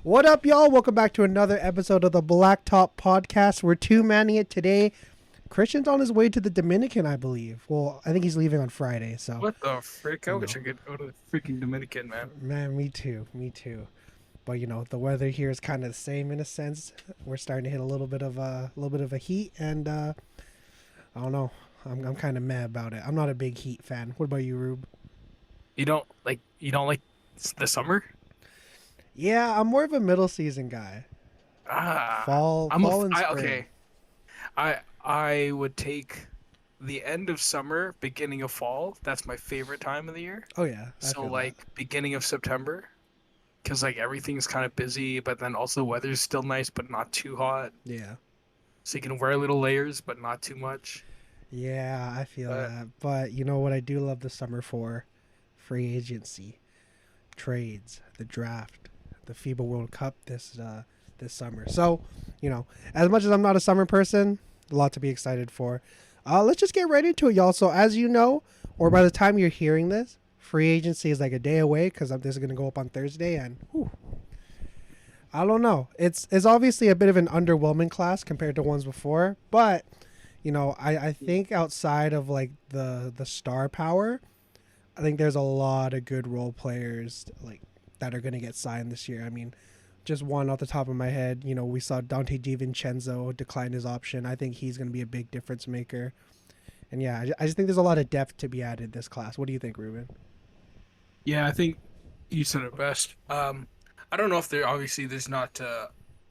What up, y'all? Welcome back to another episode of the Blacktop Podcast. We're two-manning it today. Christian's on his way to the Dominican, I believe. Well, I think he's leaving on Friday, so, What the frick? I you wish know. I could go to the freaking Dominican, man. Man, me too. Me too. But, the weather here is kind of the same in a sense. We're starting to hit a heat, and I don't know. I'm kind of mad about it. I'm not a big heat fan. What about you, Rube? You don't like the summer? Yeah, I'm more of a middle season guy. Ah, Fall, I'm a fall and I spring. okay. I would take the end of summer, beginning of fall. That's my favorite time of the year. Oh yeah, I So feel that. like beginning of September, because like everything's kind of busy, but then also the weather's still nice, but not too hot. Yeah. So you can wear little layers, but not too much. Yeah, I feel But that. But you know what I do love the summer for? Free agency, trades, the draft, the FIBA World Cup this summer. So, as much as I'm not a summer person, a lot to be excited for. Let's just get right into it, y'all. So, as you know, or by the time you're hearing this, free agency is like a day away because this is gonna go up on Thursday, and whew, I don't know. It's obviously a bit of an underwhelming class compared to ones before, but I think outside of like the star power, I think there's a lot of good role players like that are gonna get signed this year. I mean, just one off the top of my head, we saw Dante DiVincenzo decline his option. I think he's gonna be a big difference maker. And yeah, I just think there's a lot of depth to be added in this class. What do you think, Ruben? yeah, I think you said it best. I don't know if there's not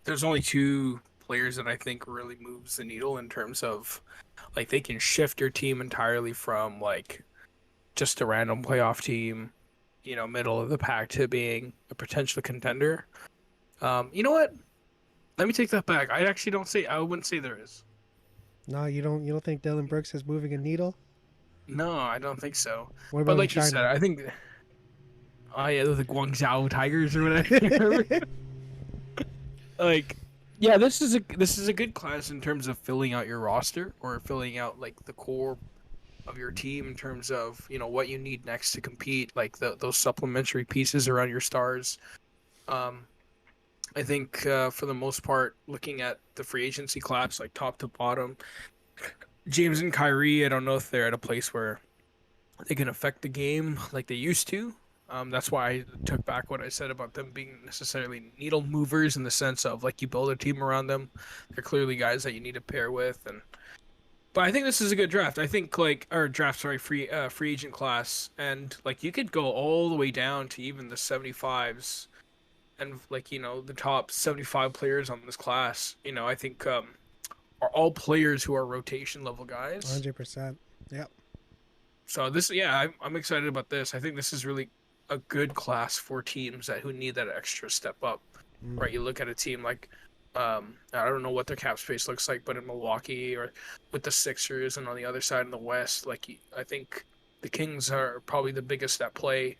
there's only two players that I think really moves the needle in terms of like they can shift your team entirely from like just a random playoff team, middle of the pack to being a potential contender. You know what? Let me take that back. I wouldn't say there is. No, you don't think Dylan Brooks is moving a needle? No, I don't think so. What But about in like you said, China? I think yeah, the Guangzhou Tigers or whatever. Like yeah, this is a good class in terms of filling out your roster or filling out like the core of your team in terms of what you need next to compete, like those supplementary pieces around your stars. Um, I think for the most part, looking at the free agency class, like top to bottom, James and Kyrie, I don't know if they're at a place where they can affect the game like they used to. That's why I took back what I said about them being necessarily needle movers in the sense of like you build a team around them. They're clearly guys that you need to pair with, and but I think this is a good draft. I think like or draft, sorry, free agent class, and like you could go all the way down to even the 75s, and like the top 75 players on this class. I think are all players who are rotation level guys. 100%. Yep. So this, yeah, I'm excited about this. I think this is really a good class for teams that who need that extra step up. Mm. Right? You look at a team like I don't know what their cap space looks like, but in Milwaukee or with the Sixers and on the other side in the West, like I think the Kings are probably the biggest at play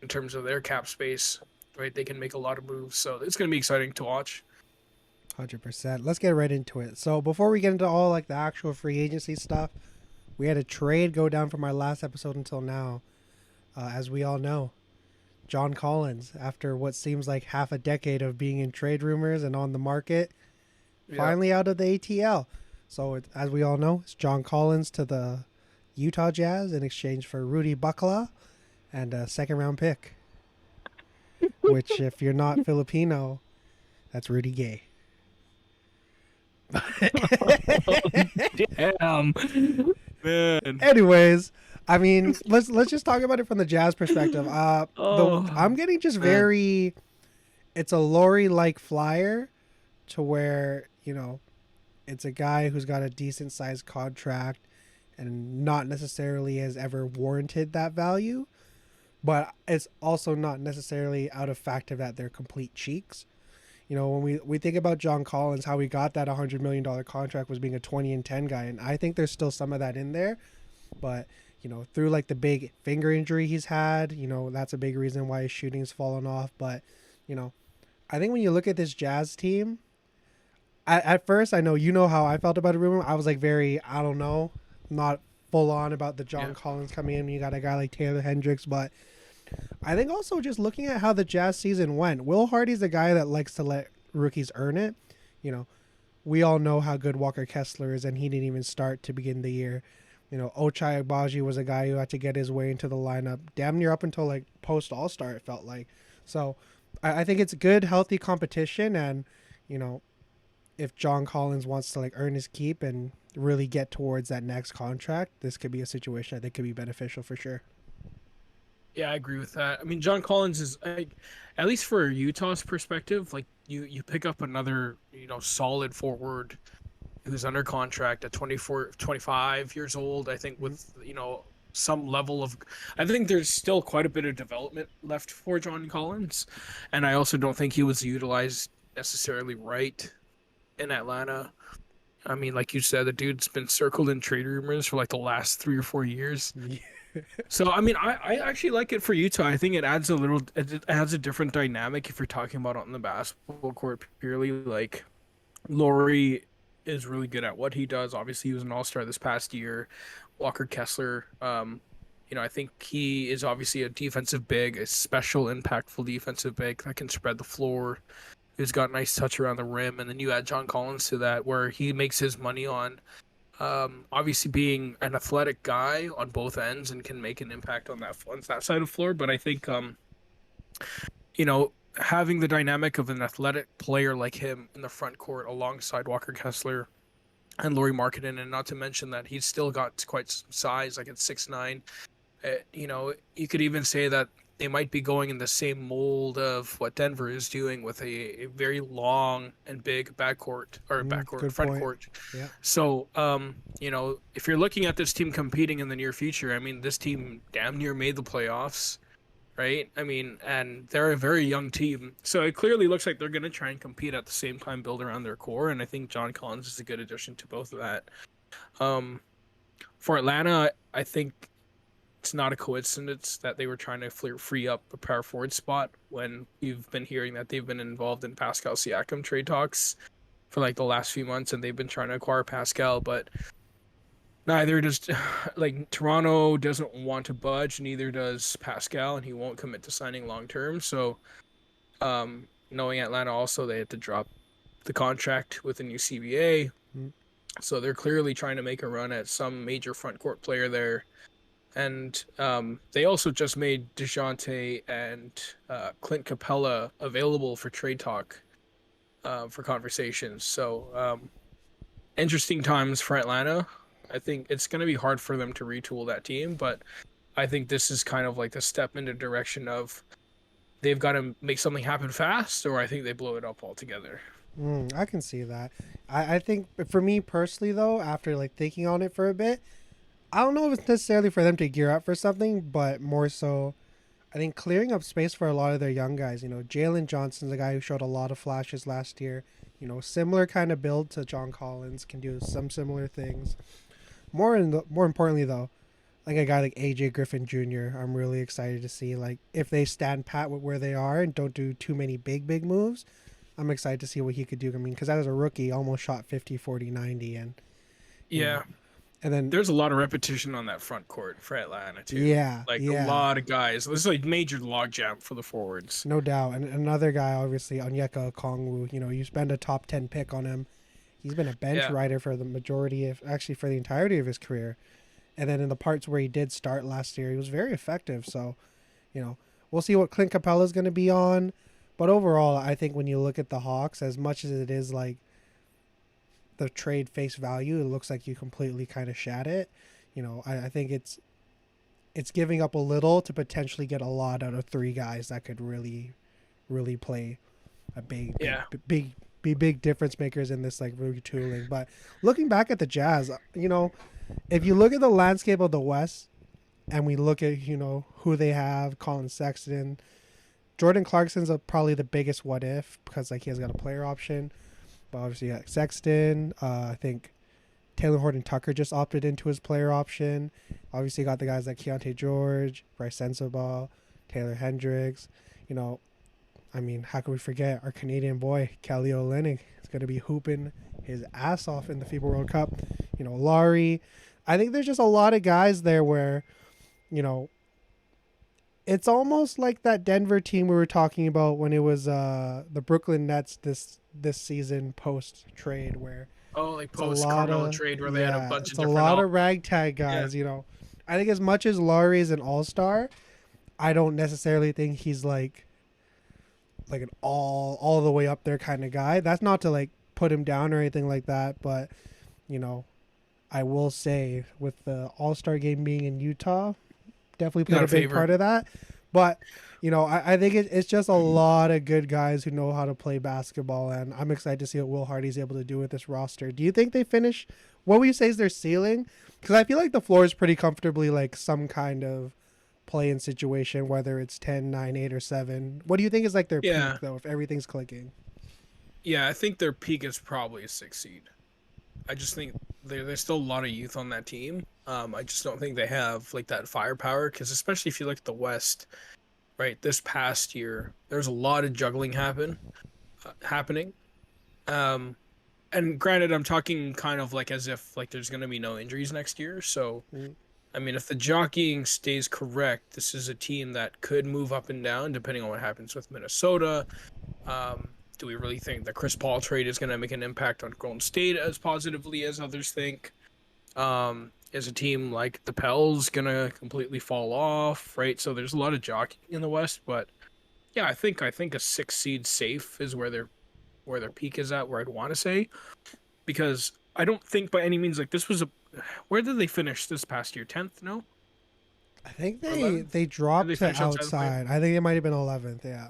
in terms of their cap space. Right? They can make a lot of moves, so it's going to be exciting to watch. 100%. Let's get right into it. So before we get into all like the actual free agency stuff, we had a trade go down from our last episode until now. As we all know, John Collins, after what seems like half a decade of being in trade rumors and on the market, Yeah. finally out of the ATL. So as we all know, it's John Collins to the Utah Jazz in exchange for Rudy Buckla and a second round pick. Which, if you're not Filipino, that's Rudy Gay. Damn, man. Anyways, I mean, let's just talk about it from the Jazz perspective. The Oh I'm getting just man. very, it's a Laurie like flyer, to where it's a guy who's got a decent sized contract, and not necessarily has ever warranted that value, but it's also not necessarily out of factor that they're complete cheeks. When we think about John Collins, how we got that $100 million contract was being a 20 and 10 guy, and I think there's still some of that in there. But through like the big finger injury he's had, that's a big reason why his shooting's fallen off. But you know, I think when you look at this Jazz team, at first, I know how I felt about the rumor. I was like very, I don't know, not full on about the John Yeah. Collins coming in. You got a guy like Taylor Hendricks, but I think also just looking at how the Jazz season went, Will Hardy's a guy that likes to let rookies earn it. You know, we all know how good Walker Kessler is, and he didn't even start to begin the year. You know, Ochai Agbaji was a guy who had to get his way into the lineup damn near up until like post All Star, it felt like. So I think it's good, healthy competition. And, you know, if John Collins wants to like earn his keep and really get towards that next contract, this could be a situation I think could be beneficial for sure. Yeah, I agree with that. I mean, John Collins is, at least for Utah's perspective, like you pick up another, solid forward who's under contract at 24, 25 years old. I think Mhm. with, some level of, I think there's still quite a bit of development left for John Collins. And I also don't think he was utilized necessarily right in Atlanta. I mean, like you said, the dude's been circled in trade rumors for like the last 3 or 4 years. Yeah. So I mean, I actually like it for Utah. I think it adds a different dynamic if you're talking about on the basketball court purely. Like Laurie is really good at what he does. Obviously, he was an all-star this past year. Walker Kessler, I think he is obviously a defensive big, a special impactful defensive big that can spread the floor, who's got nice touch around the rim, and then you add John Collins to that, where he makes his money on obviously being an athletic guy on both ends and can make an impact on that side of the floor. But I think having the dynamic of an athletic player like him in the front court alongside Walker Kessler and Laurie Markkinen, and not to mention that he's still got quite some size, like at 6'9". You could even say that they might be going in the same mold of what Denver is doing with a very long and big Good front point. court. Yeah. So, if you're looking at this team competing in the near future, I mean, this team damn near made the playoffs, right? I mean, and they're a very young team. So it clearly looks like they're going to try and compete at the same time, build around their core. And I think John Collins is a good addition to both of that. Um, for Atlanta, I think it's not a coincidence that they were trying to free up a power forward spot when you've been hearing that they've been involved in Pascal Siakam trade talks for like the last few months, and they've been trying to acquire Pascal, but neither does like Toronto doesn't want to budge, neither does Pascal, and he won't commit to signing long term. So, knowing Atlanta also, they had to drop the contract with the new CBA. Mm. So they're clearly trying to make a run at some major front court player there. And they also just made DeJounte and Clint Capella available for trade talk for conversations. So interesting times for Atlanta. I think it's going to be hard for them to retool that team, but I think this is kind of like the step in the direction of they've got to make something happen fast, or I think they blow it up altogether. I can see that. I think for me personally, though, after like thinking on it for a bit, I don't know if it's necessarily for them to gear up for something, but more so, I think clearing up space for a lot of their young guys. You know, Jalen Johnson's a guy who showed a lot of flashes last year. You know, similar kind of build to John Collins, can do some similar things. More importantly, though, like a guy like AJ Griffin Jr., I'm really excited to see like if they stand pat with where they are and don't do too many big moves. I'm excited to see what he could do. I mean, because as a rookie, almost shot 50, 40, 90, and you know, Yeah, and then there's a lot of repetition on that front court for Atlanta too. yeah, Like a yeah. lot of guys. This is like major logjam for the forwards. No doubt. And another guy, obviously, Onyeka Okongwu, you know, you spend a top 10 pick on him. He's been a bench Yeah, rider for the majority of, actually, for the entirety of his career. And then in the parts where he did start last year, he was very effective. So, you know, we'll see what Clint Capella is going to be on. But overall, I think when you look at the Hawks, as much as it is like the trade face value, it looks like you completely kind of shat it. You know, I think it's giving up a little to potentially get a lot out of three guys that could really play a yeah. big difference makers in this like retooling. But looking back at the Jazz, you know, if you look at the landscape of the West and we look at, you know, who they have, Colin Sexton, Jordan Clarkson's probably the biggest what if because like he has got a player option. But obviously you got Sexton, I think Taylor Horton Tucker just opted into his player option. Obviously got the guys like Keontae George, Bryce Sensabaugh, Taylor Hendricks. You know, I mean, how can we forget our Canadian boy, Kelly Olynyk, is going to be hooping his ass off in the FIBA World Cup. You know, Laurie. I think there's just a lot of guys there where, you know, It's almost like that Denver team we were talking about when it was the Brooklyn Nets this season post trade where Oh, like it's a post lot Carmelo of trade where they had a yeah, bunch of it's a different lot all. of ragtag Yeah, guys, you know. I think as much as Laurie is an all-star, I don't necessarily think he's like an all the way up there kind of guy. That's not to like put him down or anything like that, but you know, I will say with the All-Star game being in Utah, definitely played got a a big favor. part of that. But you know, I think it's just a lot of good guys who know how to play basketball, and I'm excited to see what Will Hardy's able to do with this roster. Do you think they finish? What would you say is their ceiling? Because I feel like the floor is pretty comfortably like some kind of play-in situation, whether it's 10, 9, 8, or 7. What do you think is like their Yeah, peak though, if everything's clicking? yeah. I think their peak is probably a 6 seed. I just think there's still a lot of youth on that team. I just don't think they have like that firepower because especially if you look at the West, right? This past year, there's a lot of juggling happening. Um, and granted, I'm talking kind of like as if like there's gonna be no injuries next year. So Mm, I mean, if the jockeying stays correct, this is a team that could move up and down depending on what happens with Minnesota. Um, do we really think the Chris Paul trade is going to make an impact on Golden State as positively as others think? Is a team like the Pels going to completely fall off, right? So there's a lot of jockeying in the West, but yeah, I think a 6 seed safe is where their peak is at, where I'd want to say, because I don't think by any means like this was a where did they finish this past year? 10th, no? I think Or they 11th? they Did they dropped to finish outside the play? outside. I think it might have been 11th. Yeah.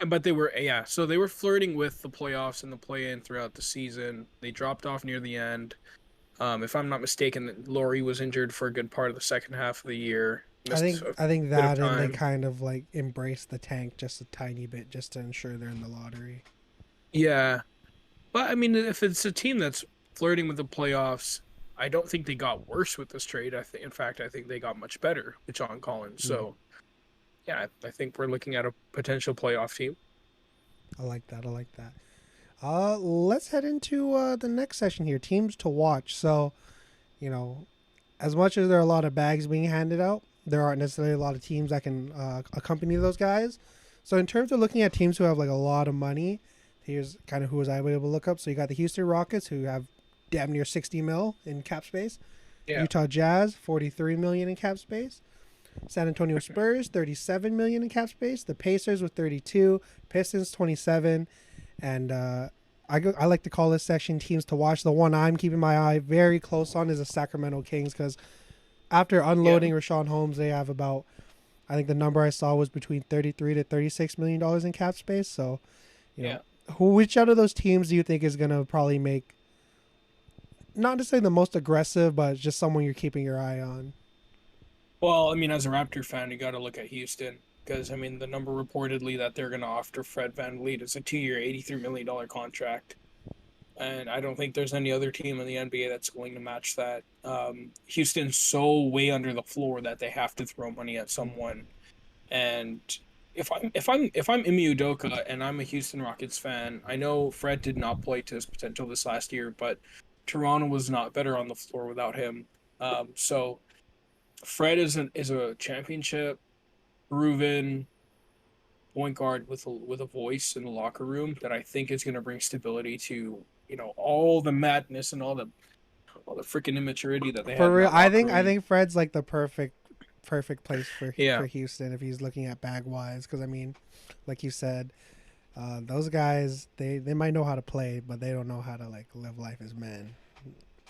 But they were, yeah, so they were flirting with the playoffs and the play-in throughout the season. They dropped off near the end. If I'm not mistaken, Laurie was injured for a good part of the second half of the year. I Missed think a I think bit of that and they time. kind of like embrace the tank just a tiny bit just to ensure they're in the lottery. Yeah, but I mean, if it's a team that's flirting with the playoffs, I don't think they got worse with this trade. In fact, I think they got much better with John Collins. Mm, So yeah, I think we're looking at a potential playoff team. I like that. I like that. Let's head into the next session here. Teams to watch. So, you know, as much as there are a lot of bags being handed out, there aren't necessarily a lot of teams that can accompany those guys. So, in terms of looking at teams who have like a lot of money, here's kind of who was I able to look up. So, you got the Houston Rockets who have damn near 60 mil in cap space. Yeah, Utah Jazz 43 million in cap space. San Antonio Spurs 37 million in cap space. The Pacers with 32. Pistons 27. And I like to call this section teams to watch. The one I'm keeping my eye very close on is the Sacramento Kings because after yeah, unloading Rashawn Holmes, they have about I think the number I saw was between 33 to 36 million dollars in cap space. So, you know, yeah. which out of those teams do you think is gonna probably make not necessarily the most aggressive, but just someone you're keeping your eye on? Well, I mean, as a Raptor fan, you got to look at Houston because I mean, the number reportedly that they're going to offer Fred VanVleet is a 2-year, $83 million contract, and I don't think there's any other team in the NBA that's going to match that. Houston's so way under the floor that they have to throw money at someone, and if I'm Imi Udoka and I'm a Houston Rockets fan, I know Fred did not play to his potential this last year, but Toronto was not better on the floor without him. So Fred is a championship proven point guard with a voice in the locker room that I think is going to bring stability to all the madness and all the freaking immaturity that they For have in real, that I locker think I room. think Fred's like the perfect place Yeah, for Houston if he's looking at bag wise. Because I mean, like you said, those guys they might know how to play, but they don't know how to like live life as men.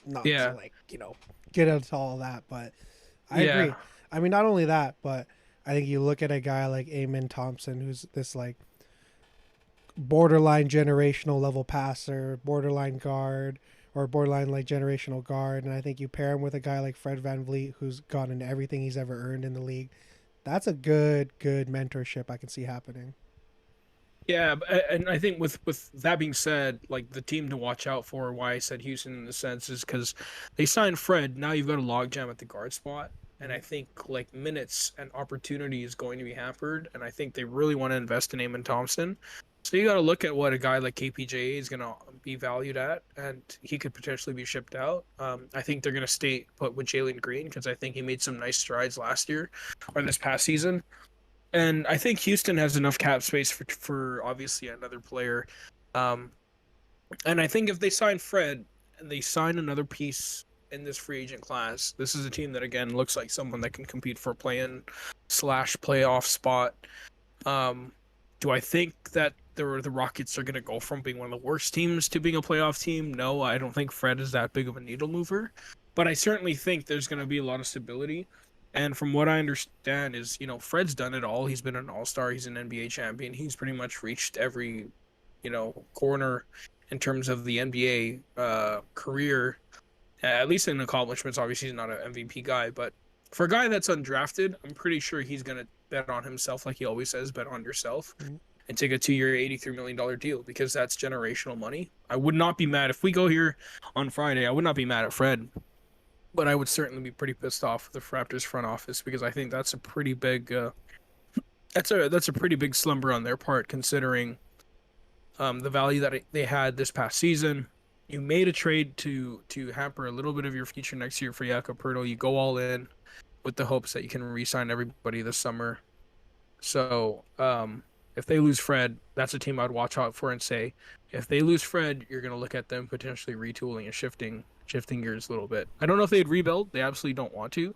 Not to yeah, like get into all that, but I yeah, agree. I mean, not only that, but I think you look at a guy like Amen Thompson, who's this like borderline generational level passer, borderline guard, or borderline like generational guard. And I think you pair him with a guy like Fred Van Vliet, who's gotten everything he's ever earned in the league. That's a good mentorship I can see happening. yeah. And I think with that being said, like the team to watch out for, why I said Houston in the sense is because they signed Fred. Now you've got a logjam at the guard spot. And I think like minutes and opportunity is going to be hampered. And I think they really want to invest in Amon Thompson. So you got to look at what a guy like KPJ is going to be valued at, and he could potentially be shipped out. I think they're going to stay put with Jalen Green because I think he made some nice strides last year or this past season. And I think Houston has enough cap space for obviously another player. Um, and I think if they sign Fred and they sign another piece in this free agent class, this is a team that again looks like someone that can compete for a play-in slash playoff spot. Um, do I think that the Rockets are going to go from being one of the worst teams to being a playoff team? No, I don't think Fred is that big of a needle mover, but I certainly think there's going to be a lot of stability. And from what I understand is, Fred's done it all. He's been an all-star. He's an NBA champion. He's pretty much reached every, corner in terms of the NBA career, at least in accomplishments. Obviously, he's not an MVP guy, but for a guy that's undrafted, I'm pretty sure he's going to bet on himself, like he always says, bet on yourself, Mhm. and take a 2-year, $83 million deal because that's generational money. I would not be mad if we go here on Friday. I would not be mad at Fred, but I would certainly be pretty pissed off with the Raptors front office because I think that's a pretty big that's a pretty big slumber on their part considering the value that they had this past season. You made a trade to hamper a little bit of your future next year for Jakob Poeltl. You go all in with the hopes that you can re-sign everybody this summer. So if they lose Fred, that's a team I'd watch out for and say, if they lose Fred, you're going to look at them potentially retooling and shifting gears a little bit. I don't know if they'd rebuild. They absolutely don't want to,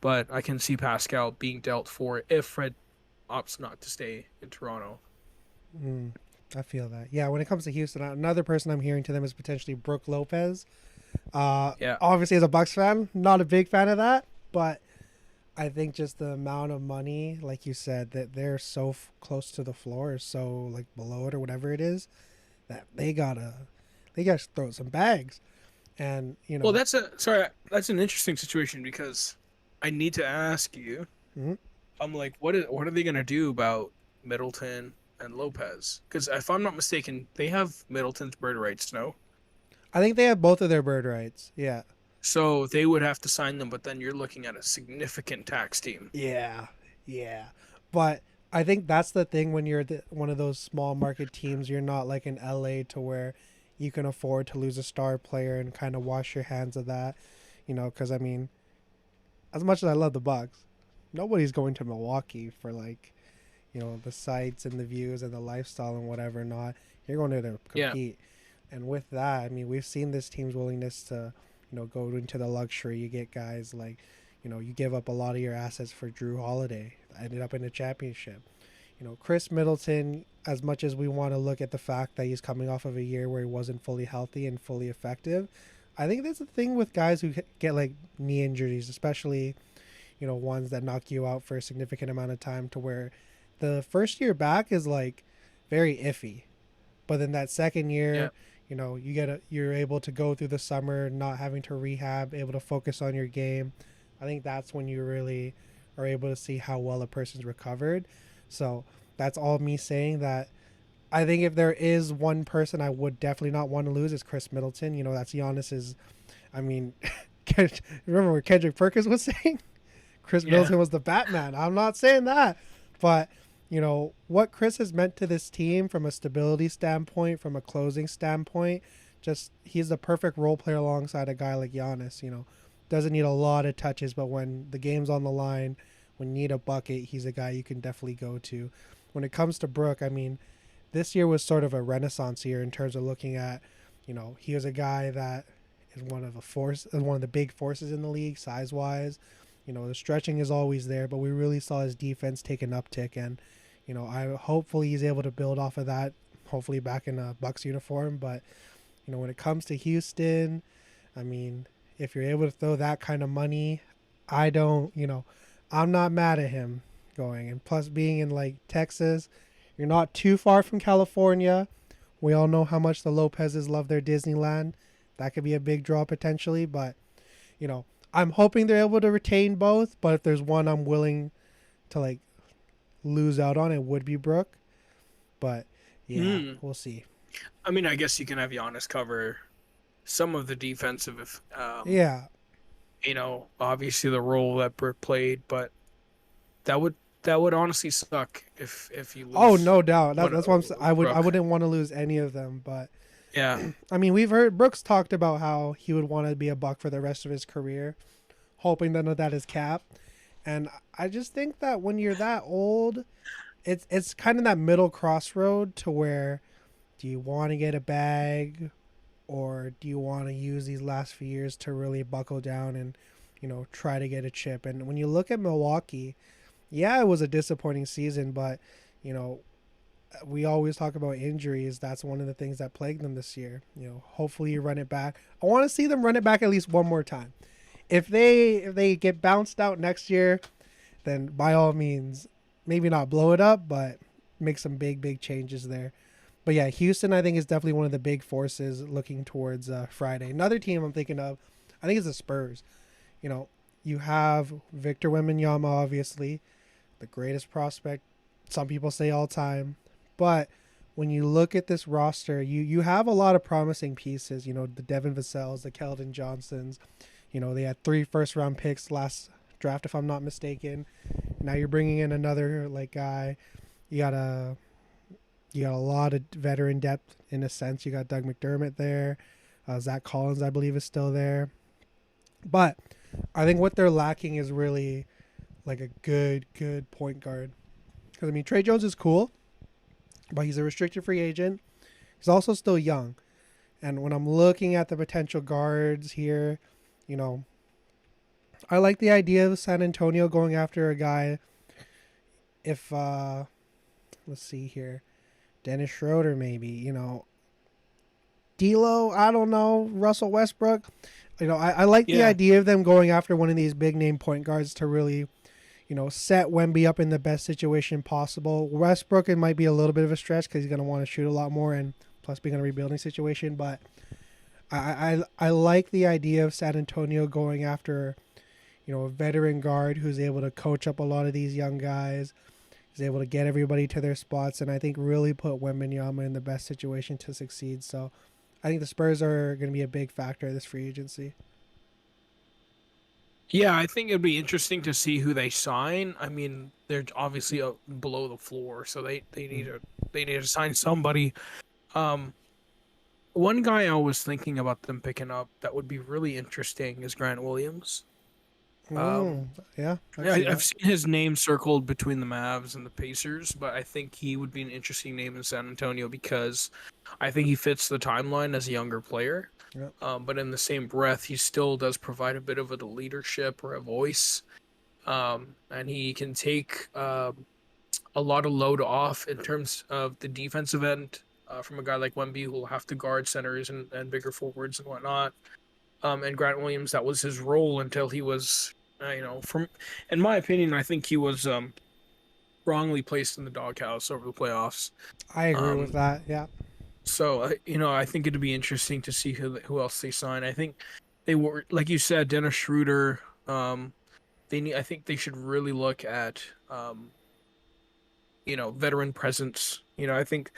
but I can see Pascal being dealt for if Fred opts not to stay in Toronto. Mm, I feel that. Yeah, when it comes to Houston, another person I'm hearing to them is potentially Brooke Lopez. Yeah. Obviously, as a Bucks fan, not a big fan of that, but I think just the amount of money, like you said, that they're so close to the floor, or so like below it or whatever it is, that they gotta throw some bags, and Well, that's an interesting situation because I need to ask you. mhm. I'm like, what are they gonna do about Middleton and Lopez? Because if I'm not mistaken, they have Middleton's bird rights, no? I think they have both of their bird rights. Yeah, So they would have to sign them, but then you're looking at a significant tax team. yeah, yeah. But I think that's the thing when you're one of those small market teams. You're not like in LA to where you can afford to lose a star player and kind of wash your hands of that. Because I mean, as much as I love the Bucks, nobody's going to Milwaukee for like, the sights and the views and the lifestyle and whatever not. You're going there to Yeah, compete. And with that, I mean, we've seen this team's willingness to, go into the luxury. You get guys like, you give up a lot of your assets for Drew Holiday. Ended up in a championship. Chris Middleton, as much as we want to look at the fact that he's coming off of a year where he wasn't fully healthy and fully effective, I think that's the thing with guys who get like knee injuries, especially, ones that knock you out for a significant amount of time to where the first year back is like very iffy. But then that second yeah, year, you're able to go through the summer not having to rehab, able to focus on your game. I think that's when you really are able to see how well a person's recovered. So that's all me saying that I think if there is one person I would definitely not want to lose is Chris Middleton. That's Giannis's. I mean, remember what Kendrick Perkins was saying? Chris yeah, Middleton was the Batman. I'm not saying that, but what Chris has meant to this team from a stability standpoint, from a closing standpoint, just he's the perfect role player alongside a guy like Giannis. Doesn't need a lot of touches, but when the game's on the line, when you need a bucket, he's a guy you can definitely go to. When it comes to Brooke, I mean, this year was sort of a renaissance year in terms of looking at, he was a guy that is one of the big forces in the league, size wise. The stretching is always there, but we really saw his defense take an uptick, and I hopefully he's able to build off of that. Hopefully back in a Bucks uniform, but when it comes to Houston, I mean, if you're able to throw that kind of money, I don't, I'm not mad at him going. And plus, being in like Texas, you're not too far from California. We all know how much the Lopez's love their Disneyland. That could be a big draw potentially, but I'm hoping they're able to retain both. But if there's one I'm willing to like lose out on, it would be Brooke. But yeah, Hmm. we'll see. I mean, I guess you can have Giannis cover some of the defensive, Yeah. obviously the role that Brick played, but that would that would honestly suck if you Oh, lose no doubt. one That's what I Brooke. wouldn't want to lose any of them. But Yeah, I mean, we've heard Brooks talked about how he would want to be a Buck for the rest of his career, hoping that that is cap. And I just think that when you're that old, it's kind of that middle crossroad to where do you want to get a bag or do you want to use these last few years to really buckle down and, try to get a chip? And when you look at Milwaukee, yeah, it was a disappointing season, but, you know, we always talk about injuries. That's one of the things that plagued them this year. Hopefully you run it back. I want to see them run it back at least one more time. If they get bounced out next year, then by all means, maybe not blow it up, but make some big changes there. But yeah, Houston I think is definitely one of the big forces looking towards Friday. Another team I'm thinking of, I think is the Spurs. You know, you have Victor Wembanyama, obviously, the greatest prospect. Some people say all time, but when you look at this roster, you have a lot of promising pieces. The Devin Vassell's, the Keldon Johnsons. They had 3 first-round picks last draft, if I'm not mistaken. Now you're bringing in another guy. You got a lot of veteran depth in a sense. You got Doug McDermott there. Zach Collins, I believe, is still there. But I think what they're lacking is really like a good point guard. Because Trey Jones is cool, but he's a restricted free agent. He's also still young. And when I'm looking at the potential guards here, I like the idea of San Antonio going after a guy. If let's see here, Dennis Schroeder maybe. D'Lo, I don't know. Russell Westbrook. I like the idea of them going after one of these big name point guards to really, set Wemby up in the best situation possible. Westbrook, it might be a little bit of a stretch because he's going to want to shoot a lot more and plus being in a rebuilding situation. But I like the idea of San Antonio going after, a veteran guard who's able to coach up a lot of these young guys. He's able to get everybody to their spots and I think really put Wembanyama in the best situation to succeed. So I think the Spurs are going to be a big factor of this free agency. Yeah, I think it'd be interesting to see who they sign. I mean, they're obviously below the floor, so they need to sign somebody. Um, One guy I was thinking about them picking up that would be really interesting is Grant Williams. Um, Yeah, I yeah, see I've that. seen his name circled between the Mavs and the Pacers, but I think he would be an interesting name in San Antonio because I think he fits the timeline as a younger player. Yep. But in the same breath, he still does provide a bit of a leadership or a voice, and he can take a lot of load off in terms of the defensive end from a guy like Wemby who will have to guard centers and bigger forwards and whatnot. And Grant Williams, that was his role until he was, from, in my opinion, I think he was wrongly placed in the doghouse over the playoffs. I agree with Um, that. Yeah. so I think it'd be interesting to see who else they sign. I think they were, like you said, Dennis Schroeder. They need. I think they should really look at veteran presence. I think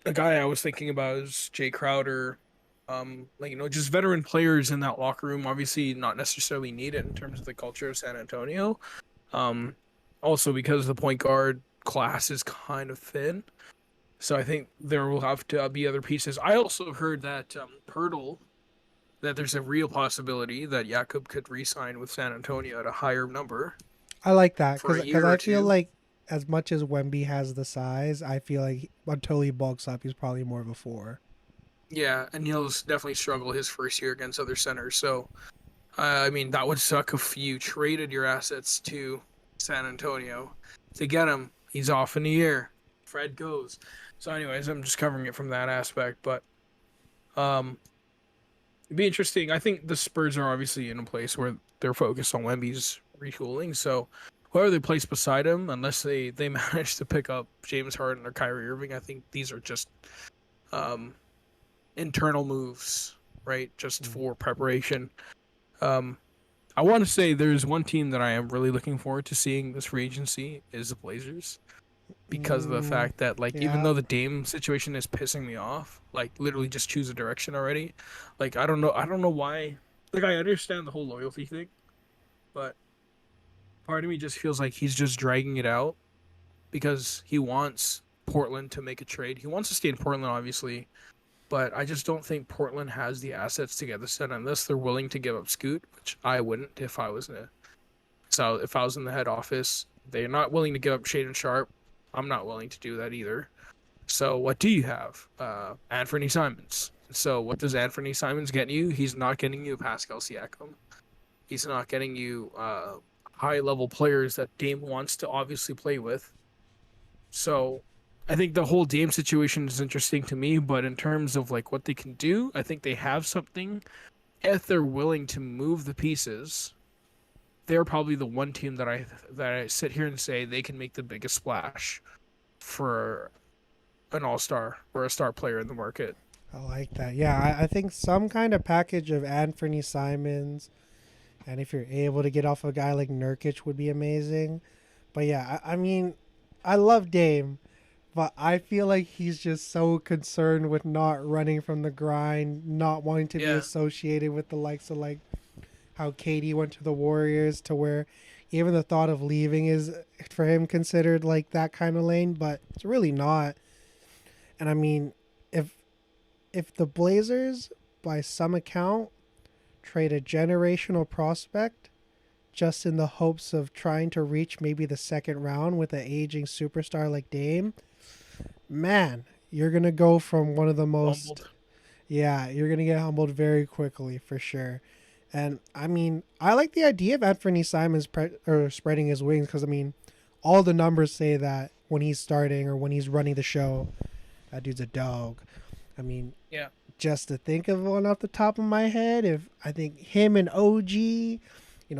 a guy I was thinking about is Jay Crowder. Just veteran players in that locker room. Obviously, not necessarily needed in terms of the culture of San Antonio. Um, Also because the point guard class is kind of thin. So I think there will have to be other pieces. I also heard that Pirtle, that there's a real possibility that Jakob could re-sign with San Antonio at a higher number I like that for a because year or I feel two. like as much as Wemby has the size, I feel like until he bulks up, he's probably more of a four. Yeah, and he'll definitely struggle his first year against other centers. So, I mean, that would suck if you traded your assets to San Antonio to get him. He's off in a year. Fred goes. So, anyways, I'm just covering it from that aspect. But um, it'd be interesting. I think the Spurs are obviously in a place where they're focused on Wemby's retooling. So, whoever they place beside him, unless they manage to pick up James Harden or Kyrie Irving, I think these are just um, internal moves, right? Just Mm. for preparation. Um, I want to say there's one team that I am really looking forward to seeing this free agency is the Blazers because of the Mm, fact that like even yeah, though the Dame situation is pissing me off, like literally just choose a direction already. Like I don't know why. Like I understand the whole loyalty thing, but part of me just feels like he's just dragging it out because he wants Portland to make a trade. He wants to stay in Portland, obviously, but I just don't think Portland has the assets to get this done unless they're willing to give up Scoot, which I wouldn't if I was in a if I was in the head office, they're not willing to give up Shaden Sharp. I'm not willing to do that either. So what do you have? Anthony Simons. So what does Anthony Simons get you? He's not getting you Pascal Siakam. He's not getting you high level players that Dame wants to obviously play with. So I think the whole Dame situation is interesting to me, but in terms of like what they can do, I think they have something. If they're willing to move the pieces, they're probably the one team that I sit here and say they can make the biggest splash for an all-star or a star player in the market. I like that. Yeah, I think some kind of package of Anthony Simons, and if you're able to get off a guy like Nurkic would be amazing. But yeah, I mean, I love Dame, but I feel like he's just so concerned with not running from the grind, not wanting to be Yeah. associated with the likes of like how Katie went to the Warriors, to where even the thought of leaving is for him considered like that kind of lane, but it's really not. And I mean, if the Blazers, by some account, trade a generational prospect just in the hopes of trying to reach maybe the second round with an aging superstar like Dame, man, you're gonna go from one of the most Humbled. yeah, you're gonna get humbled very quickly for sure. And I mean, I like the idea of Anthony Simons or spreading his wings, because I mean, all the numbers say that when he's starting or when he's running the show, that dude's a dog. I mean, Yeah. just to think of one off the top of my head, if I think him and OG,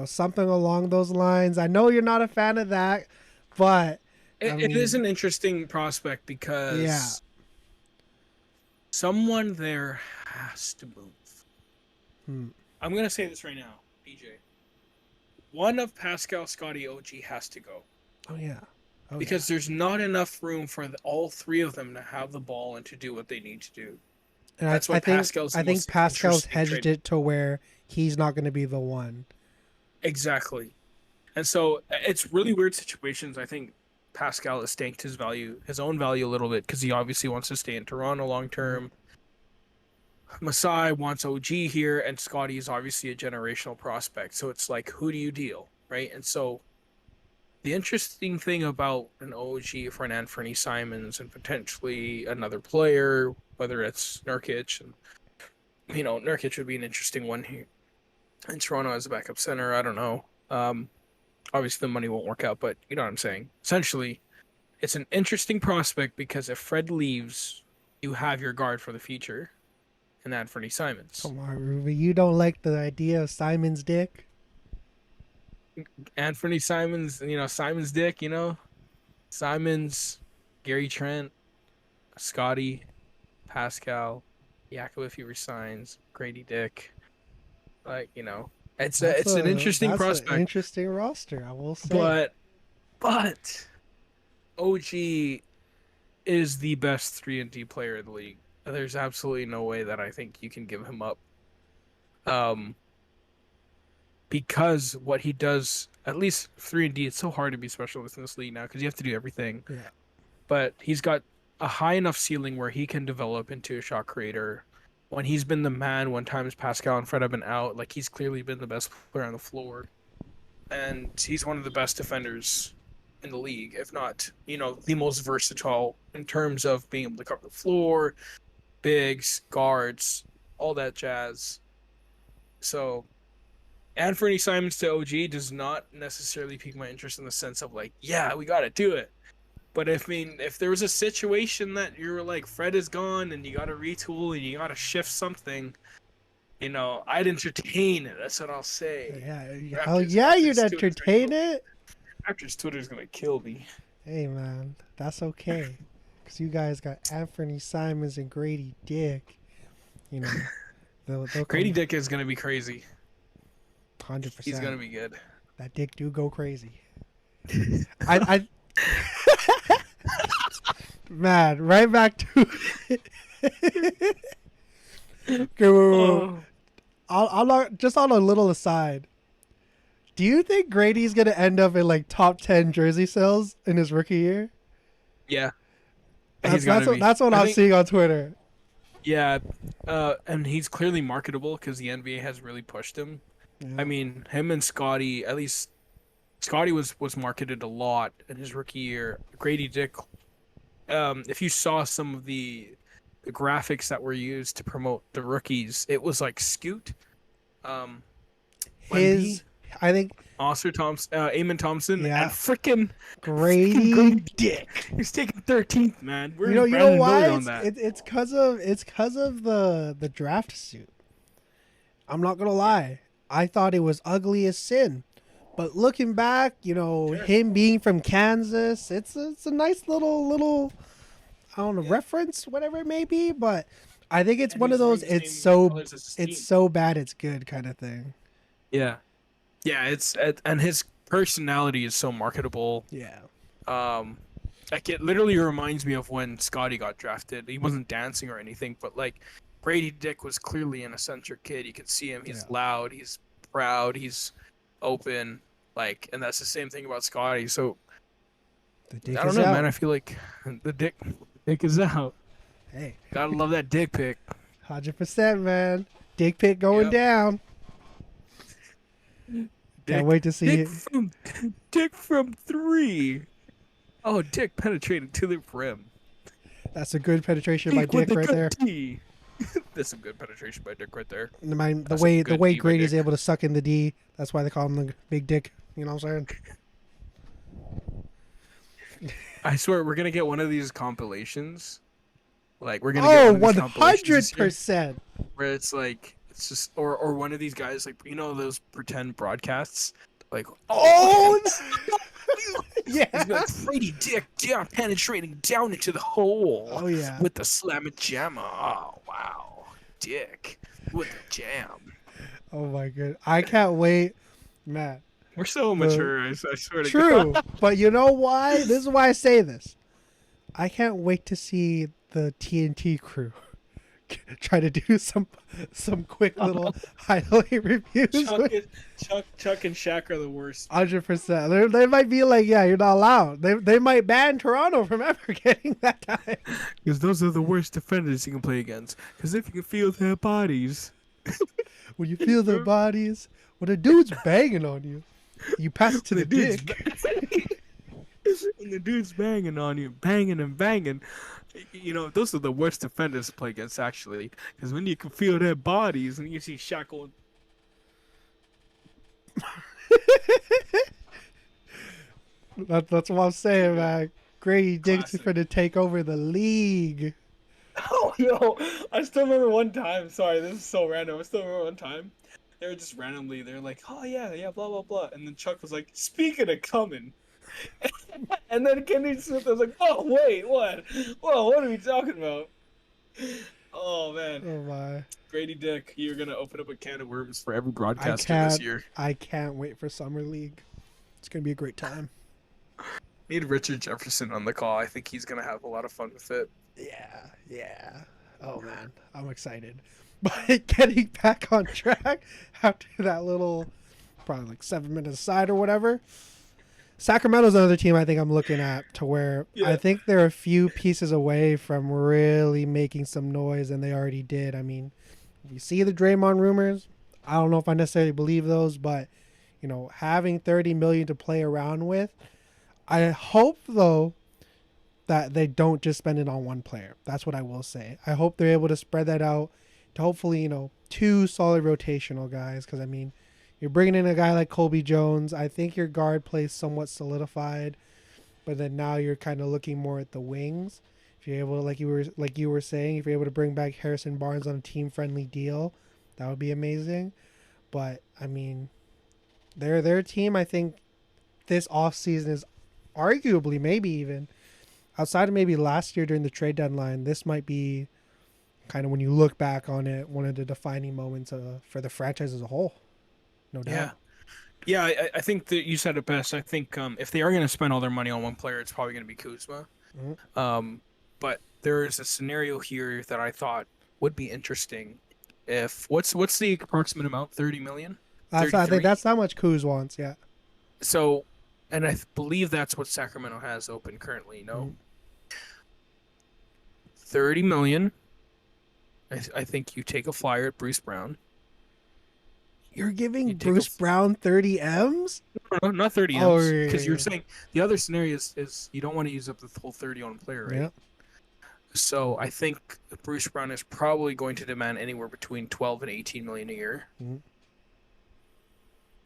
something along those lines. I know you're not a fan of that, but It is an interesting prospect because Yeah. someone there has to move. Hmm. I'm gonna say this right now, DJ. One of Pascal, Scotty, OG has to go Oh yeah. Oh, because there's not enough room for all three of them to have the ball and to do what they need to do. and That's I why think Pascal's the I think most Pascal's interesting hedged trade. it to where he's not going to be the one. Exactly. And so it's really weird situations. I think Pascal has stanked his own value a little bit because he obviously wants to stay in Toronto long term. Masai wants OG here, and Scotty is obviously a generational prospect. So it's like, who do you deal, right? And so the interesting thing about an OG for an Anthony Simons and potentially another player, whether it's Nurkic, and Nurkic would be an interesting one here in Toronto as a backup center. I don't know. Obviously the money won't work out, but you know what I'm saying. Essentially, it's an interesting prospect because if Fred leaves, you have your guard for the future, and Anthony Simons. Come on, Ruby, you don't like the idea of Simon's dick? Anthony Simons, Simon's dick, Simons, Gary Trent, Scotty, Pascal, Jakob if he resigns, Grady Dick. Like, it's an interesting That's prospect. an interesting roster, I will say. But OG is the best 3-and-D player in the league. There's absolutely no way that I think you can give him up. Because what he does, at least 3-and-D, it's so hard to be specialist in this league now because you have to do everything. Yeah. But he's got a high enough ceiling where he can develop into a shot creator. When he's been the man, when times Pascal and Fred have been out, like he's clearly been the best player on the floor. And he's one of the best defenders in the league, if not, the most versatile in terms of being able to cover the floor, bigs, guards, all that jazz. So Anthony Simons to OG does not necessarily pique my interest in the sense of like, yeah, we got to do it. But if there was a situation that you're like, Fred is gone and you got to retool and you got to shift something, I'd entertain it. That's what I'll say. Yeah, hell yeah, you'd entertain it. Raptors Twitter's going to kill me. Hey, man, that's okay. Because you guys got Anthony Simons and Grady Dick. They'll Grady Dick is going to be crazy. 100%. He's going to be good. That dick do go crazy. I man, right back to okay, wait. I'll not, just on a little aside. Do you think Grady's gonna end up in like top 10 jersey sales in his rookie year? Yeah. That's what I'm seeing on Twitter. Yeah, and he's clearly marketable because the NBA has really pushed him. Yeah. I mean, him and Scotty, at least Scotty was marketed a lot in his rookie year. Grady Dick, if you saw some of the graphics that were used to promote the rookies, it was like Scoot, um, Wemby, His, I think, Oscar Thompson, Eamon Thompson, and yeah, freaking Grady. Grady Dick. He's taking 13th, man. You Where's know, you know Brandon why? Miller on that? It's cause of the draft suit. I'm not gonna lie. I thought it was ugly as sin. But looking back, you know, Sure. him being from Kansas, it's a nice little I don't know, Yeah. reference, whatever it may be, but I think it's And one he's of those wearing the same colors as his team. it's so bad it's good kind of thing. Yeah, yeah. And his personality is so marketable. Yeah. Um, like it literally reminds me of when Scotty got drafted. He wasn't dancing or anything, but like Grady Dick was clearly an eccentric kid. You could see him. He's Yeah. loud. He's proud. He's open. Like, and that's the same thing about Scotty. So The dick I don't is know, out. man. I feel like the dick is out. Hey, Gotta love that dick pic. 100%, man. Dick pic going Yep. down. Can't wait to see Dick it. from Dick from 3. Oh, Dick penetrated to the rim. That's a good penetration by Dick with Dick the right there. good D. That's some good penetration by Dick right there. The That's a way good D by Grady's Dick. able to suck in the D, that's why they call him the big dick. You know what I'm saying? I swear we're gonna get one of these compilations. Like we're gonna Oh, get one of these compilations this year 100%. where it's like it's just or one of these guys like you know those pretend broadcasts like Oh, it's yeah. like Brady Dick down penetrating down into the hole Oh, yeah. with the slamma jamma. Oh wow, Dick with the jam. Oh, my god. I can't wait. Matt. We're so mature. I swear to True. God. But you know why? This is why I say this. I can't wait to see the TNT crew try to do some quick little highlight reviews. Chuck and Shaq are the worst. 100%. They might be like, yeah, you're not allowed. They might ban Toronto from ever getting that time. Because those are the worst defenders you can play against. Because if you can feel their bodies. When you feel their bodies, when a dude's banging on you, you pass it to the dick. When the dude's banging on you, banging and banging, you know, those are the worst defenders to play against, actually. Because when you can feel their bodies and you see Shaq going, That's what I'm saying, man. Grady Dick's Classic. for to take over the league. oh, yo, I still remember one time. Sorry, this is so random. I still remember one time. They were just randomly, they were like, oh, yeah, blah, blah, blah. And then Chuck was like, speaking of coming. And then Kenny Smith was like, oh, wait, what? Whoa, what are we talking about? Oh, man. Oh my! Grady Dick, you're going to open up a can of worms for every I broadcaster this can't. year. I can't wait for summer league. It's gonna be a great time. Need Richard Jefferson on the call. I think he's going to have a lot of fun with it. Yeah. Oh man, I'm excited. But getting back on track after that little, probably like 7 minutes aside or whatever. Sacramento's another team I think I'm looking at to where Yeah. I think they're a few pieces away from really making some noise, and they already did. I mean, we see the Draymond rumors. I don't know if I necessarily believe those, but you know, having 30 million to play around with, I hope though that they don't just spend it on one player. That's what I will say. I hope they're able to spread that out to hopefully, you know, two solid rotational guys. Because I mean, you're bringing in a guy like Colby Jones. I think your guard plays somewhat solidified, but then now you're kind of looking more at the wings. If you're able to, like you were saying, if you're able to bring back Harrison Barnes on a team friendly deal, that would be amazing. But I mean, their team, I think this offseason is arguably maybe even outside of maybe last year during the trade deadline, this might be kind of when you look back on it, one of the defining moments for the franchise as a whole. No doubt. Yeah, I think that you said it best. I think if they are going to spend all their money on one player, it's probably going to be Kuzma. Mhm. But there is a scenario here that I thought would be interesting. If what's the approximate amount? 30 million. I 33? think that's how much Kuz wants. Yeah. So, and I believe that's what Sacramento has open currently. No, 30 million. I think you take a flyer at Bruce Brown. You're giving You take Bruce a- Brown 30 M's? No, not 30 Oh, M's, yeah, because yeah, you're saying the other scenario is you don't want to use up the full 30 on a player, yeah. right? So I think Bruce Brown is probably going to demand anywhere between 12 and 18 million a year. Mhm.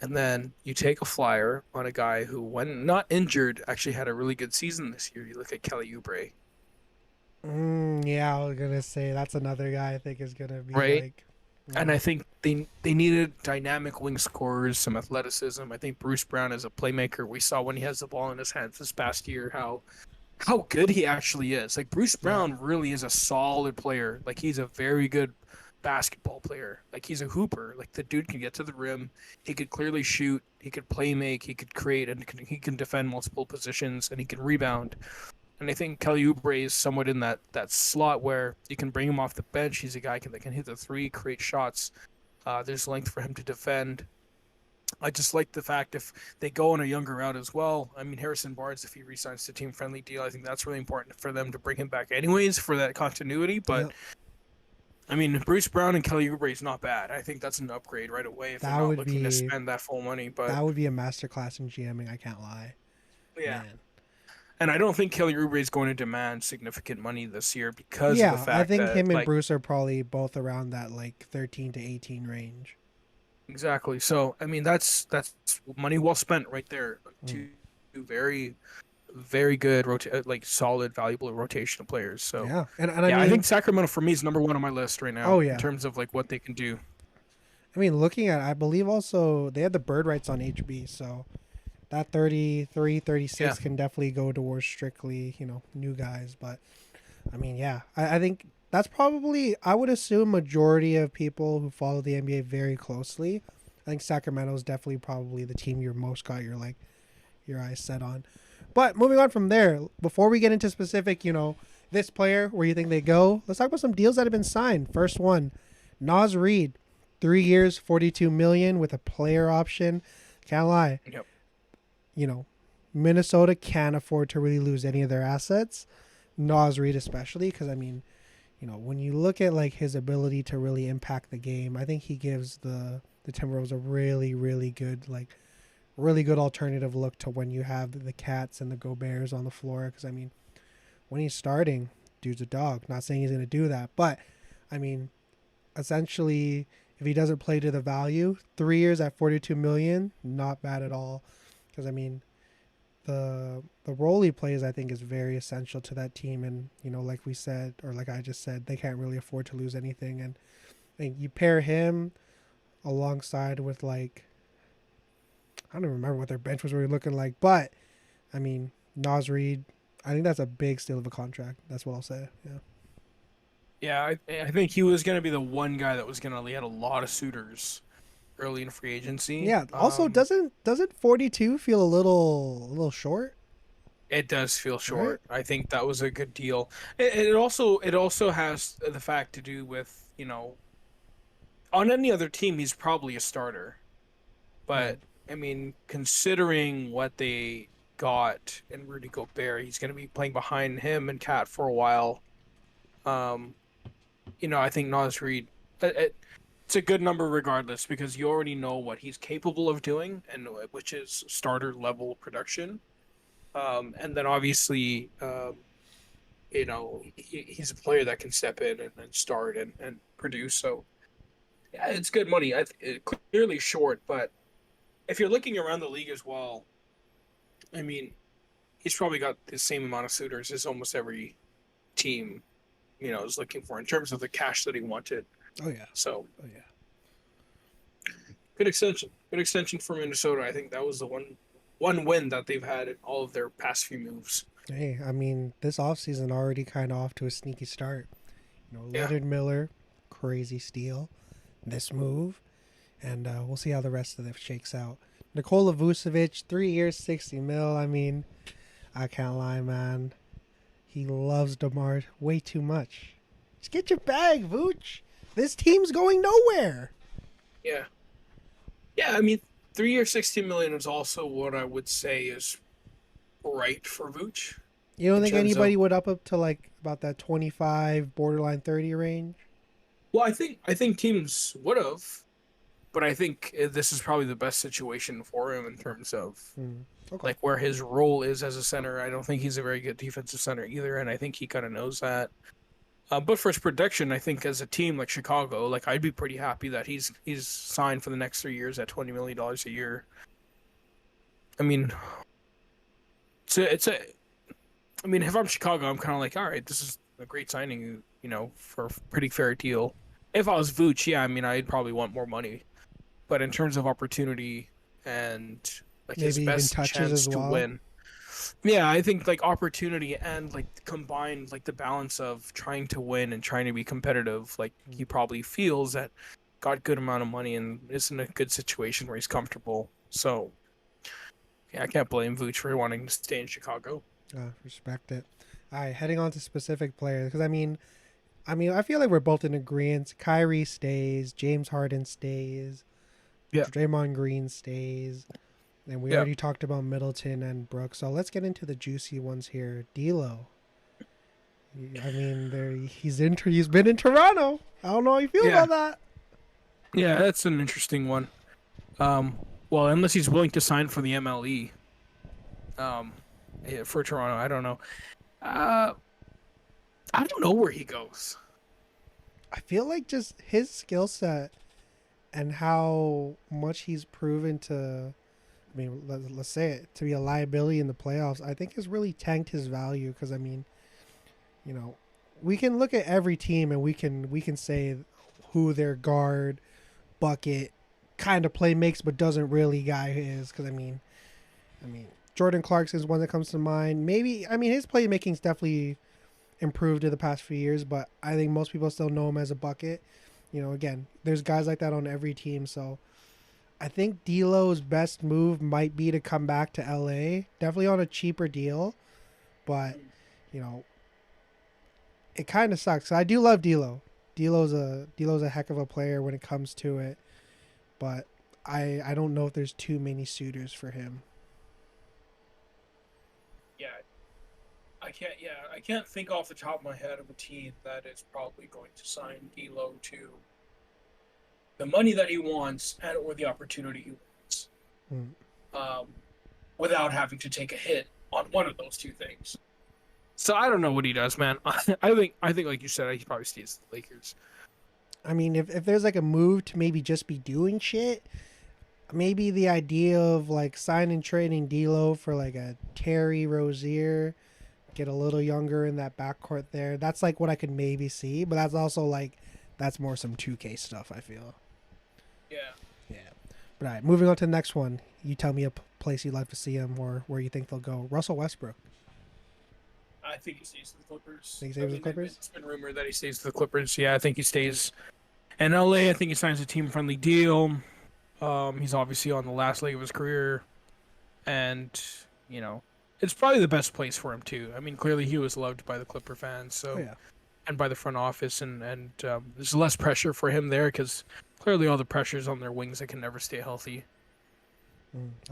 And then you take a flyer on a guy who, when not injured, actually had a really good season this year. You look at Kelly Oubre, Yeah, I was gonna say that's another guy I think is gonna be right? like, And mm, I think they needed dynamic wing scorers, some athleticism. I think Bruce Brown is a playmaker. We saw when he has the ball in his hands this past year how good he actually is. Like Bruce yeah, Brown really is a solid player. Like he's a very good basketball player. Like he's a hooper. Like the dude can get to the rim. He could clearly shoot. He could play make. He could create, and he can defend multiple positions, and he can rebound. And I think Kelly Oubre is somewhat in that slot where you can bring him off the bench. He's a guy that can hit the three, create shots. There's length for him to defend. I just like the fact if they go on a younger route as well. I mean, Harrison Barnes, if he resigns to team friendly deal, I think that's really important for them to bring him back anyways for that continuity. yeah. But I mean, Bruce Brown and Kelly Oubre is not bad. I think that's an upgrade right away if they're That not would looking to be spend that full money. But that would be a masterclass in GMing. I can't lie, yeah, man. and I don't think Kelly Oubre is going to demand significant money this year because of the Yeah, I fact think that him and like Bruce are probably both around that like 13 to 18 range. exactly. So I mean, that's money well spent right there. Mm. Two very very good like solid valuable rotational players. So Yeah, and I yeah, I mean, think Sacramento for me is number one on my list right oh now in yeah, terms of like what they can do. I mean, looking at, I believe also they had the bird rights on HB, so that 33, Yeah, 36 can definitely go towards strictly, new guys. But I mean, yeah, I think that's probably, I would assume, majority of people who follow the NBA very closely. I think Sacramento is definitely probably the team you're most got your eyes set on. But moving on from there, before we get into specific, this player, where you think they go, let's talk about some deals that have been signed. First one, Nas Reed, 3 years, 42 million with a player option. Can't lie, yep. you know, Minnesota can't afford to really lose any of their assets. Nas Reed especially, because I mean, when you look at like his ability to really impact the game, I think he gives the Timberwolves a really, really good really good alternative look to when you have the Cats and the Goberts on the floor. Because I mean, when he's starting, dude's a dog. Not saying he's gonna do that, but I mean, essentially, if he doesn't play to the value, 3 years at 42 million, not bad at all. Because I mean, the role he plays, I think, is very essential to that team. And like we said, or like I just said, they can't really afford to lose anything. And you pair him alongside with like, I don't remember what their bench was really looking like, but I mean, Nas Reed, I think that's a big steal of a contract. That's what I'll say. Yeah. Yeah, I think he was going to be the one guy that was going to had a lot of suitors early in free agency. Yeah. Also, doesn't 42 feel a little short? It does feel Right. short. I think that was a good deal. It also has the fact to do with on any other team he's probably a starter, Mm. but I mean considering what they got in Rudy Gobert, he's going to be playing behind him and Cat for a while. Um, I think Nas Reed, it's a good number regardless because you already know what he's capable of doing, and which is starter level production. And then obviously, he's a player that can step in and start and produce. So yeah, it's good money. Clearly short, but if you're looking around the league as well, I mean, he's probably got the same amount of suitors as almost every team, is looking for in terms of the cash that he wanted. Oh yeah. So Oh yeah. good extension. Good extension for Minnesota. I think that was the one win that they've had in all of their past few moves. Hey, I mean, this offseason already kind of off to a sneaky start. Yeah. Leonard Miller, crazy steal. This move, and we'll see how the rest of it shakes out. Nikola Vucevic, 3 years, 60 mil. I mean, I can't lie, man. He loves DeMar way too much. Just get your bag, Vooch. This team's going nowhere. Yeah. Yeah, I mean, 3 year 16 million is also what I would say is right for Vooch You don't in think terms of anybody would up to like about that 25, borderline 30 range? well, I think teams would have. but I think this is probably the best situation for him in terms of Okay. like where his role is as a center. I don't think he's a very good defensive center either, and I think he kind of knows that. But for his production, I think as a team like Chicago, like I'd be pretty happy that he's signed for the next 3 years at $20 million a year. I mean, it's a. I mean, if I'm Chicago, I'm kind of like, all right, this is a great signing, for a pretty fair deal. If I was Vooch, yeah, I mean, I'd probably want more money. But in terms of opportunity and like his Maybe even best touches chance as to well. win, yeah, I think like opportunity and like combined like the balance of trying to win and trying to be competitive, like he probably feels that got good amount of money and is in a good situation where he's comfortable. So yeah, I can't blame Vooch for wanting to stay in Chicago. Respect it. All right, heading on to specific players because I feel like we're both in agreement. Kyrie stays, James Harden stays, Yeah. Draymond Green stays, and we Yeah. already talked about Middleton and Brooks. So let's get into the juicy ones here. D'Lo. I mean, he's been in Toronto. I don't know how you feel Yeah. about that. Yeah, that's an interesting one. Um, well, unless he's willing to sign for the MLE, yeah, for Toronto, I don't know. Uh, I don't know where he goes. I feel like just his skill set and how much he's proven to, I mean, let's say it, to be a liability in the playoffs, I think has really tanked his value because, I mean, you know, we can look at every team and we can say who their guard, bucket, kind of play makes but doesn't really guy is because I mean Jordan Clarkson is one that comes to mind. Maybe I mean his playmaking's definitely improved in the past few years, but I think most people still know him as a bucket. Again, there's guys like that on every team, so I think D'Lo's best move might be to come back to LA, definitely on a cheaper deal, but you know it kind of sucks. I do love D'Lo. D'Lo's a heck of a player when it comes to it, but I don't know if there's too many suitors for him. Yeah, I can't. Yeah, I can't think off the top of my head of a team that is probably going to sign D'Lo to the money that he wants and or the opportunity he wants, Hmm. um, without having to take a hit on one of those two things. So I don't know what he does, man. I think like you said, he probably stays at the Lakers. I mean, if there's like a move to maybe just be doing shit, maybe the idea of like signing trading D'Lo for like a Terry Rozier, get a little younger in that backcourt there. That's like what I could maybe see, but that's also like that's more some 2K stuff. I feel. Yeah, Yeah. But all right, moving on to the next one. You tell me a place you'd like to see him or where you think they'll go. Russell Westbrook. I think he stays with the Clippers. Think he stays with the Clippers? It's been rumored that he stays with the Clippers. Yeah, I think he stays in LA. I think he signs a team-friendly deal. He's obviously on the last leg of his career, and it's probably the best place for him too. I mean, clearly he was loved by the Clipper fans, so Oh yeah. and by the front office, and there's less pressure for him there because clearly all the pressure's on their wings that can never stay healthy.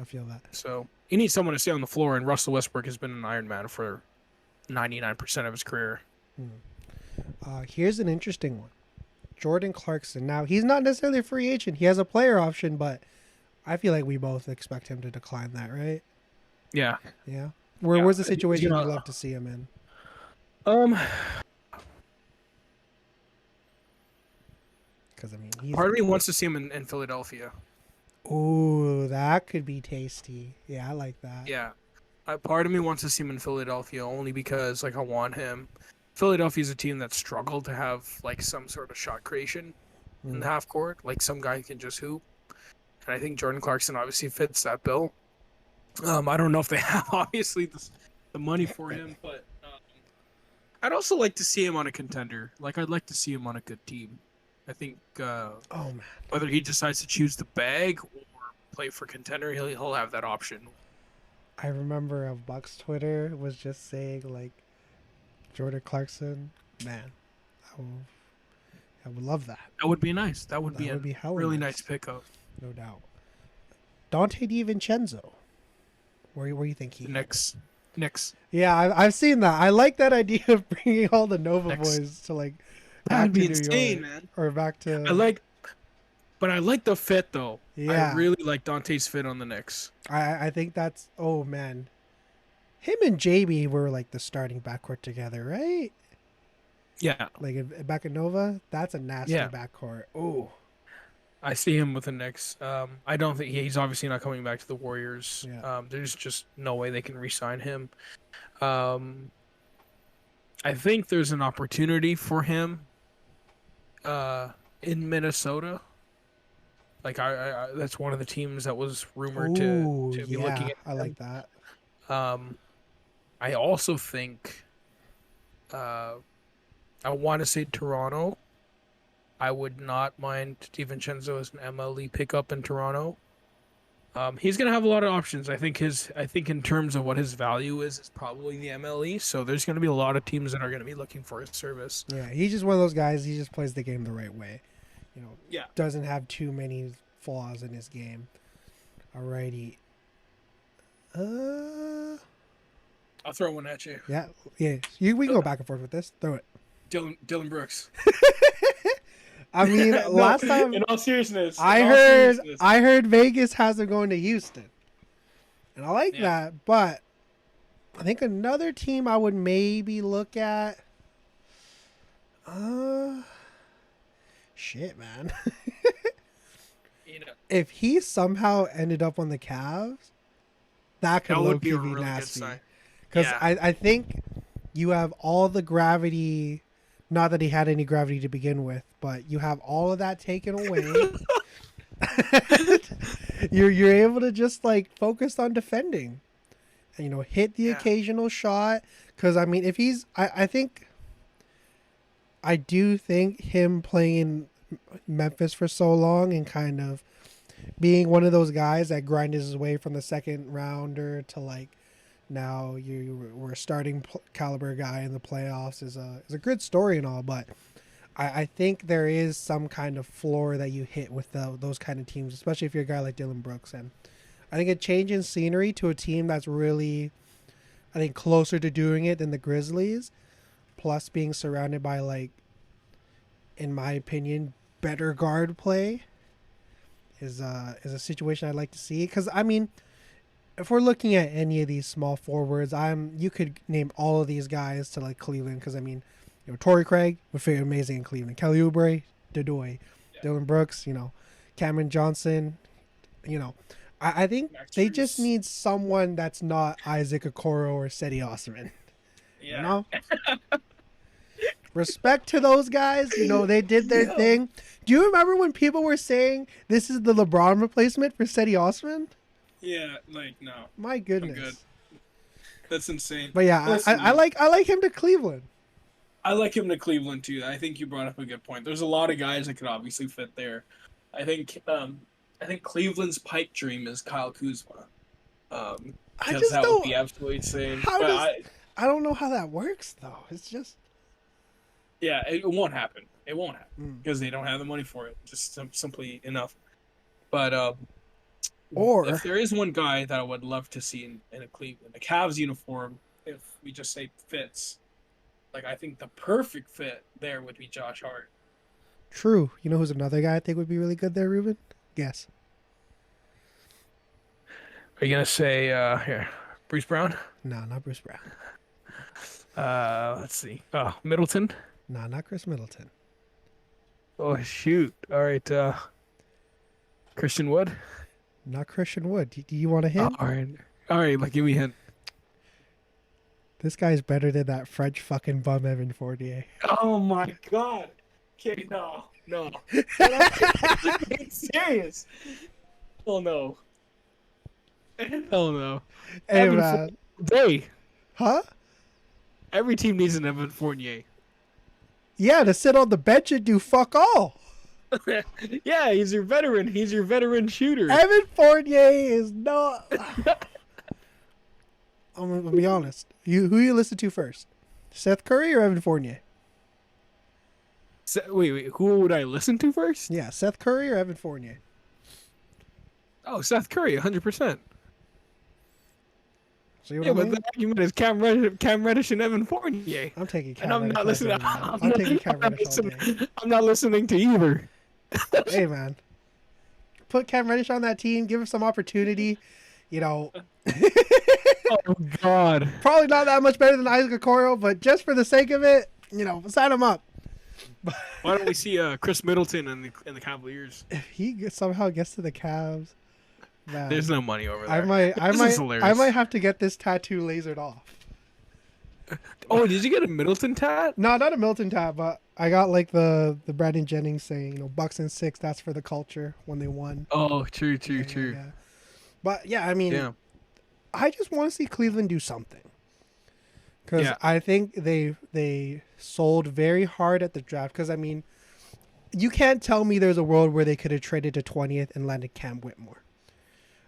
I feel that. So he needs someone to stay on the floor, and Russell Westbrook has been an Iron Man for 99% of his career. Here's an interesting one. Jordan Clarkson. Now, he's not necessarily a free agent. He has a player option, but I feel like we both expect him to decline that, right? Yeah. Yeah. Yeah, Where's the situation you know- you'd love to see him in? Um, Because, I mean, he's... part of me wants to see him in Philadelphia. Ooh, that could be tasty. Yeah, I like that. Yeah. Part of me wants to see him in Philadelphia only because, like, I want him. Philadelphia's a team that struggled to have, like, some sort of shot creation in the half court. Like, some guy who can just hoop. And I think Jordan Clarkson obviously fits that bill. I don't know if they have, obviously, the money for him, but I'd also like to see him on a contender. Like, I'd like to see him on a good team. I think Oh, man. whether he decides to choose the bag or play for contender, he'll have that option. I remember a Bucks Twitter was just saying, like, Jordan Clarkson, man, I would love that. That would be nice. That would That be would a be hella really nice. nice pickup. No doubt. Dante DiVincenzo. Where you think he? Knicks. Yeah, I've seen that. I like that idea of bringing all the Nova Knicks. boys to like back That'd to be New insane, York man. or back to. I like But I like the fit though. Yeah. I really like Dante's fit on the Knicks. I think that's, oh man, him and JB were like the starting backcourt together, right? Yeah, Like back in Nova, that's a nasty yeah. backcourt. Oh I see him with the Knicks. I don't think he's obviously not coming back to the Warriors. yeah. There's just no way they can re-sign him. Um, I think there's an opportunity for him in Minnesota. Like that's one of the teams that was rumored Oh to be yeah, looking at I him. like that. Um, I also think uh, I want to say Toronto. I would not mind DiVincenzo as an MLE pickup in Toronto. He's gonna have a lot of options. I think in terms of what his value is probably the MLE. So there's gonna be a lot of teams that are gonna be looking for his service. Yeah, he's just one of those guys. He just plays the game the right way. You know, Yeah. doesn't have too many flaws in his game. Alrighty. I'll throw one at you. Yeah, yeah. We can go back and forth with this. Throw it. Dylan Brooks. I mean, No, last time in all seriousness, I heard Vegas has him going to Houston, and I like that. But I think another team I would maybe look at. Shit, man. If he somehow ended up on the Cavs, that could would be low-key a be really good nasty. sign. Because Yeah. I think you have all the gravity. Not that he had any gravity to begin with, but you have all of that taken away. you're able to just like focus on defending, and hit the occasional shot. Because I mean, if he's, I do think him playing in Memphis for so long and kind of being one of those guys that grinded his way from the second rounder to like now you were a starting caliber guy in the playoffs is a good story and all, but I think there is some kind of floor that you hit with those kind of teams, especially if you're a guy like Dylan Brooks. And I think a change in scenery to a team that's really, I think, closer to doing it than the Grizzlies, plus being surrounded by, like, in my opinion, better guard play is a situation I'd like to see. Because, I mean, if we're looking at any of these small forwards, you could name all of these guys to, like, Cleveland. Because, I mean, Torrey Craig would feel amazing in Cleveland. Kelly Oubre, Dodoy, Dylan Brooks, Cameron Johnson, I think Max they Strus. just need someone that's not Isaac Okoro or Seti Osman. Yeah. Respect to those guys. They did their thing. Do you remember when people were saying this is the LeBron replacement for Seti Osman? Yeah, like, no. My goodness. I'm good. That's insane. But yeah, Listen, I like him to Cleveland. I like him to Cleveland too. I think you brought up a good point. There's a lot of guys that could obviously fit there. I think Cleveland's pipe dream is Kyle Kuzma. Because that would be absolutely insane. I don't know how that works though. It's just it won't happen. It won't happen because they don't have the money for it. Just simply enough. But or if there is one guy that I would love to see in a Cleveland, a Cavs uniform, if we just say fits. Like, I think the perfect fit there would be Josh Hart. True. You know who's another guy I think would be really good there, Ruben? Guess. Are you going to say, here, Bruce Brown? No, not Bruce Brown. Let's see. Oh, Middleton? No, not Chris Middleton. Oh, shoot. All right. Christian Wood? Not Christian Wood. Do you want a hint? All right. Like, give me a hint. This guy's better than that French fucking bum Evan Fournier. Oh my god. Okay, no. Are you serious? Oh no. Hell no. Hey, Evan man. Fournier. Huh? Every team needs an Evan Fournier. Yeah, to sit on the bench and do fuck all. Yeah, he's your veteran. He's your veteran shooter. Evan Fournier is not... I'm gonna be honest. Who you listen to first? Seth Curry or Evan Fournier? Wait. Who would I listen to first? Yeah, Seth Curry or Evan Fournier? Oh, Seth Curry, 100%. See what Yeah, I but mean? the argument is Cam Reddish and Evan Fournier. I'm taking Cam And I'm Reddish not all listening. day, man. I'm taking Cam Reddish all day. I'm not listening to either. Hey, man. put Cam Reddish on that team, give him some opportunity. You know, Oh God. probably not that much better than Isaac Okoro, but just for the sake of it, sign him up. Why don't we see Chris Middleton in the Cavaliers? If he somehow gets to the Cavs, man, There's no money over there. I This is might, hilarious. I might have to get this tattoo lasered off. Oh, did you get a Middleton tat? No, not a Milton tat, but I got like the Brandon Jennings saying, Bucks and 6. That's for the culture when they won. Oh, true. Yeah. But yeah, I mean, Yeah. I just want to see Cleveland do something because Yeah. I think they sold very hard at the draft. Because I mean, you can't tell me there's a world where they could have traded to 20th and landed Cam Whitmore.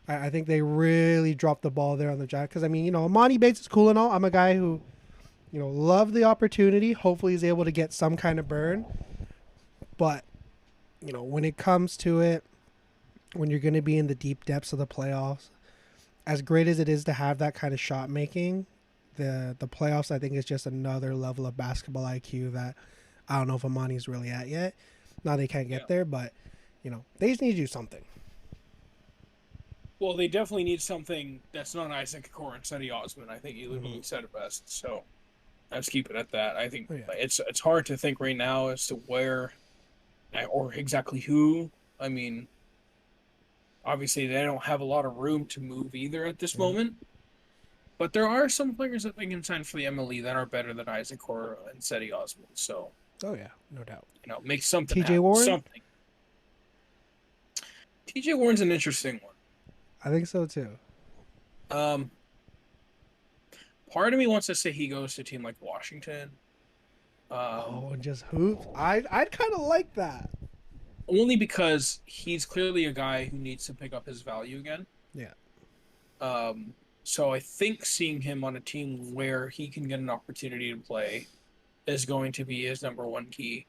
I think they really dropped the ball there on the draft. Because I mean, Amani Bates is cool and all. I'm a guy who, love the opportunity. Hopefully, he's able to get some kind of burn. But when it comes to it, when you're going to be in the deep depths of the playoffs, as great as it is to have that kind of shot making, the playoffs I think is just another level of basketball IQ that I don't know if Amani's really at yet. Now they can't get there, but they just need to do something. Well, they definitely need something that's not Isaac Okoro and Cedi Osman. I think you literally said it best. So let's keep it at that. I think it's hard to think right now as to where or exactly who. I mean, obviously they don't have a lot of room to move either at this moment. But there are some players that they can sign for the MLE that are better than Isaac Okoro and Cedi Osman. So oh yeah, no doubt. Make something. TJ Warren. Something. TJ Warren's an interesting one. I think so too. Part of me wants to say he goes to a team like Washington. And just hoops. I'd kind of like that. Only because he's clearly a guy who needs to pick up his value again. Yeah. So I think seeing him on a team where he can get an opportunity to play is going to be his number one key.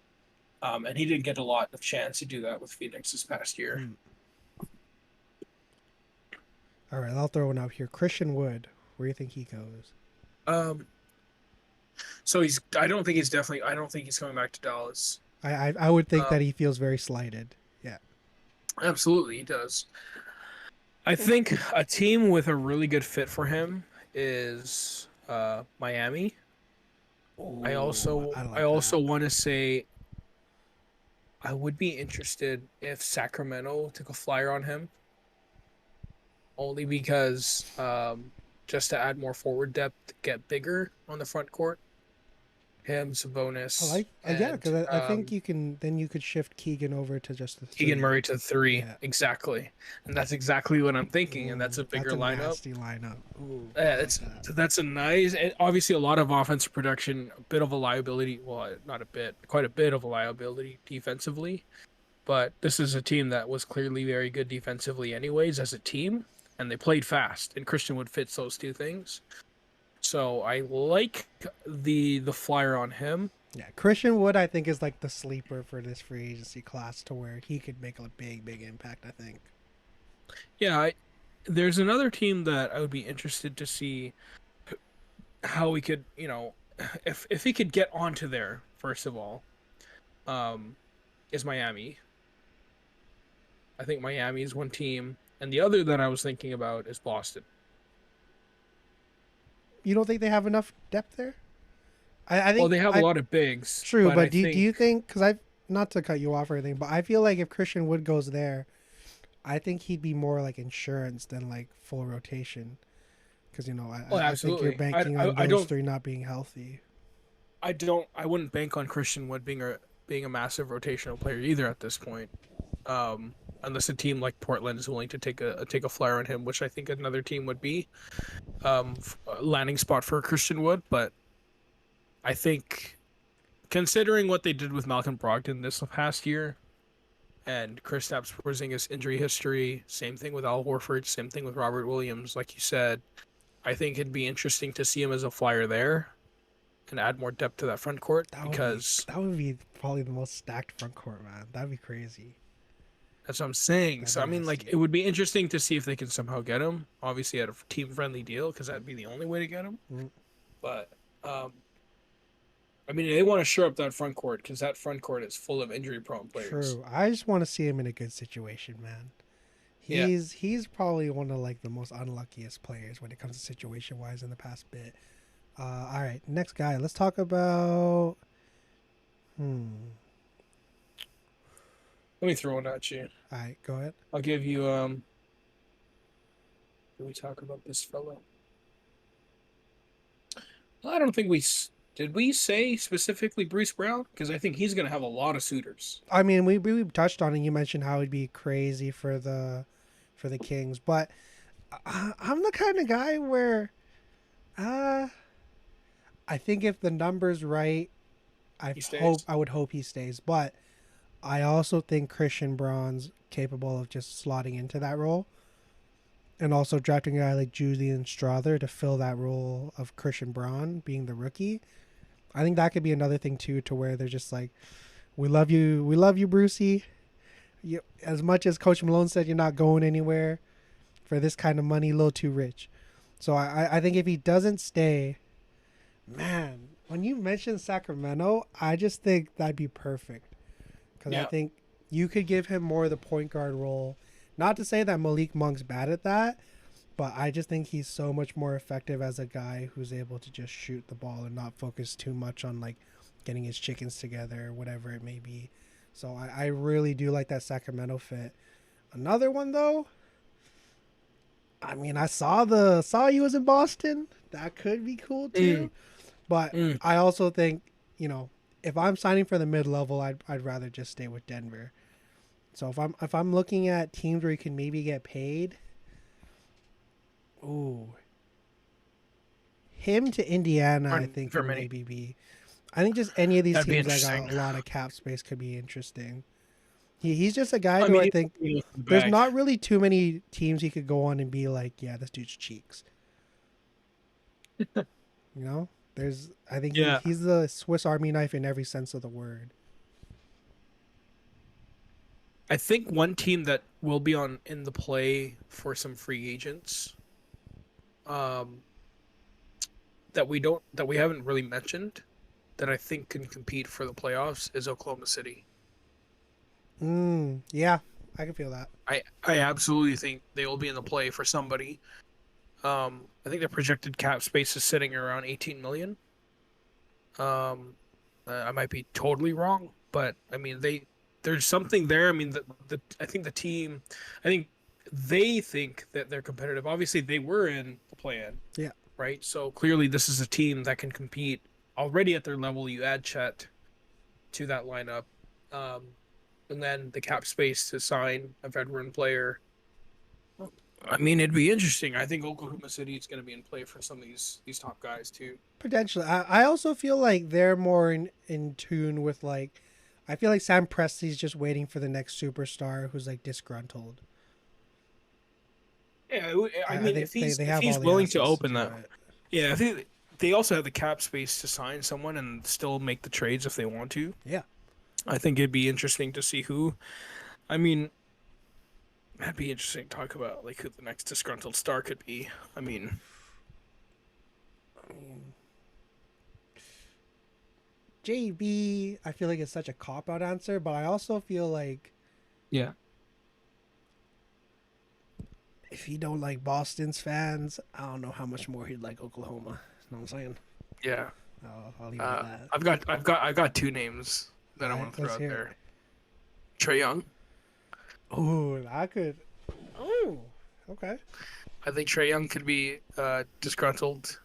And he didn't get a lot of chance to do that with Phoenix this past year. All right, I'll throw one out here. Christian Wood, where do you think he goes? So I don't think he's coming back to Dallas. I would think that he feels very slighted. Yeah. Absolutely, he does. I think a team with a really good fit for him is Miami. Ooh, I also want to say I would be interested if Sacramento took a flyer on him. Only because just to add more forward depth, get bigger on the front court. Him, Sabonis. Because I think you could shift Keegan over to just the Keegan Murray to 3, Yeah. exactly, and that's exactly what I'm thinking. And that's a bigger lineup. Nasty lineup. Ooh, Yeah, that's a nice, and obviously a lot of offensive production, a bit of a liability. Well, not a bit, quite a bit of a liability defensively. But this is a team that was clearly very good defensively, anyways, as a team, and they played fast. And Christian Wood fits those two things. So I like the flyer on him. Yeah, Christian Wood I think is like the sleeper for this free agency class to where he could make a big impact. I think. Yeah, there's another team that I would be interested to see how we could, if he could get onto there first of all, is Miami. I think Miami is one team, and the other that I was thinking about is Boston. You don't think they have enough depth there? I think. Well, they have a lot of bigs. True, but do you think? Because I've not to cut you off or anything, but I feel like if Christian Wood goes there, I think he'd be more like insurance than like full rotation. Because I think you're banking on those three not being healthy. I wouldn't bank on Christian Wood being a massive rotational player either at this point. Unless a team like Portland is willing to take a flyer on him, which I think another team would be a landing spot for Christian Wood. But I think, considering what they did with Malcolm Brogdon this past year, and Kristaps Porzingis' injury history, same thing with Al Horford, same thing with Robert Williams, like you said, I think it'd be interesting to see him as a flyer there and add more depth to that front court That would be probably the most stacked front court, man. That'd be crazy. That's what I'm saying. That'd So, I mean, like, it would be interesting to see if they can somehow get him. Obviously, at a team-friendly deal, because that'd be the only way to get him. Mm. But, I mean, they want to shore up that front court, because that front court is full of injury-prone players. True. I just want to see him in a good situation, man. Yeah. He's probably one of like the most unluckiest players when it comes to situation wise in the past bit. All right, next guy. Let's talk about. Hmm. Let me throw one at you. All right, go ahead. I'll give you did we talk about this fellow? I don't think did we say specifically Bruce Brown? Because I think he's gonna have a lot of suitors. I mean, we touched on it. You mentioned how it'd be crazy for the Kings, but I'm the kind of guy where uh I think if the number's right, He stays. I would hope he stays. But I also think Christian Braun's capable of just slotting into that role, and also drafting a guy like Julian Strother to fill that role of Christian Braun being the rookie. I think that could be another thing too, to where they're just like, we love you, Brucey. You, as much as Coach Malone said, you're not going anywhere for this kind of money, a little too rich. So I think if he doesn't stay, man, when you mentioned Sacramento, I just think that'd be perfect. Because I Yeah. think you could give him more of the point guard role. Not to say that Malik Monk's bad at that, but I just think he's so much more effective as a guy who's able to just shoot the ball and not focus too much on like getting his chickens together or whatever it may be. So I really do like that Sacramento fit. Another one though, I mean, saw he was in Boston. That could be cool too. But Mm. I also think, you know, if I'm signing for the mid level, I'd rather just stay with Denver. So if I'm looking at teams where you can maybe get paid, ooh, him to Indiana, I think For would many. maybe be. I think just any of these That'd be teams that interesting. got a lot of cap space could be interesting. He's just a guy I who mean, I think he's there's back. not really too many teams he could go on and be like, yeah, this dude's cheeks. You know, there's I think Yeah. he's the Swiss Army knife in every sense of the word. I think one team that will be on in the play for some free agents, um, that we haven't really mentioned, that I think can compete for the playoffs is Oklahoma City. Yeah, I can feel that. I absolutely think they will be in the play for somebody. I think their projected cap space is sitting around 18 million. I might be totally wrong, but I mean there's something there. I mean I think the team, I think they think that they're competitive. Obviously, they were in the play-in, Yeah. right? So clearly, this is a team that can compete already at their level. You add Chet to that lineup, um, and then the cap space to sign a veteran player. I mean, it'd be interesting. I think Oklahoma City is going to be in play for some of these top guys too. Potentially. I also feel like they're more in tune with like I feel like Sam Presti's just waiting for the next superstar who's like disgruntled. Yeah, I I mean, think they if have all he's the willing to assets to open do that, it. yeah, they also have the cap space to sign someone and still make the trades if they want to. Yeah. I think it'd be interesting to see who. I mean, that'd be interesting to talk about like who the next disgruntled star could be. I mean, I mean, JB, I feel like it's such a cop out answer, but I also feel like yeah, if he don't like Boston's fans, I don't know how much more he'd like Oklahoma. You know what I'm saying? yeah. I'll leave it at that. I've got two names that I All right, want to throw let's out hear there. it. Trey Young. Oh, I could. Oh, okay. I think Trey Young could be disgruntled,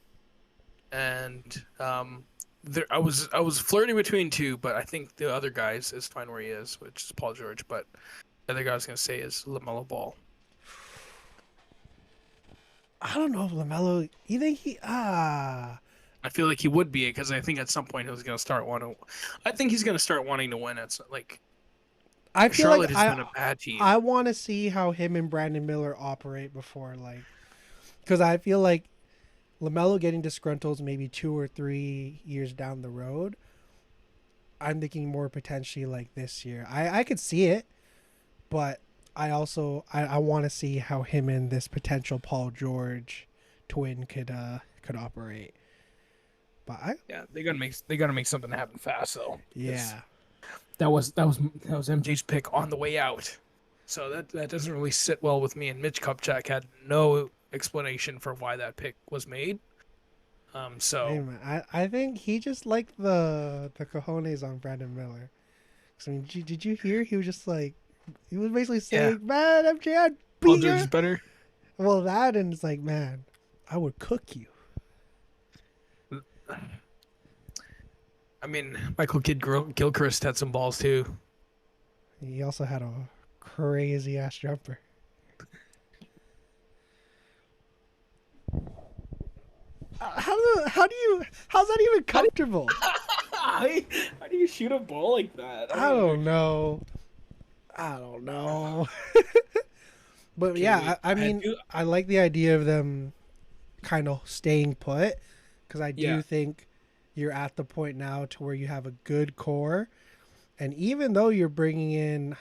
and I was flirting between two, but I think the other guys is fine where he is, which is Paul George. But the other guy I was gonna say is LaMelo Ball. I don't know if Lamelo. You think he? I feel like he would be because I think at some point he was gonna start wanting. I think he's gonna start wanting to win. It's like I feel Charlotte like has been a bad team. I want to see how him and Brandon Miller operate before like, because I feel like Lamelo getting disgruntled maybe 2 or 3 years down the road. I'm thinking more potentially like this year. I could see it, but I also I want to see how him and this potential Paul George twin could operate. But Yeah, they gotta make something happen fast though. 'Cause yeah. that was MJ's pick on the way out. So that doesn't really sit well with me. And Mitch Kupchak had no explanation for why that pick was made. Hey So man, I think he just liked the cojones on Brandon Miller. 'Cause, I mean, did you hear? He was just like, he was basically yeah, saying, "Man, MJ, I'd Paul beat George you." is better. Well, that and it's like, man, I would cook you. I mean, Michael Kidd Gilchrist had some balls too. He also had a crazy ass jumper. How's that even comfortable? How do you shoot a ball like that? I don't know. I don't know. But Okay, yeah, wait. I mean, I like the idea of them kind of staying put because I Yeah, do think you're at the point now to where you have a good core, and even though you're bringing in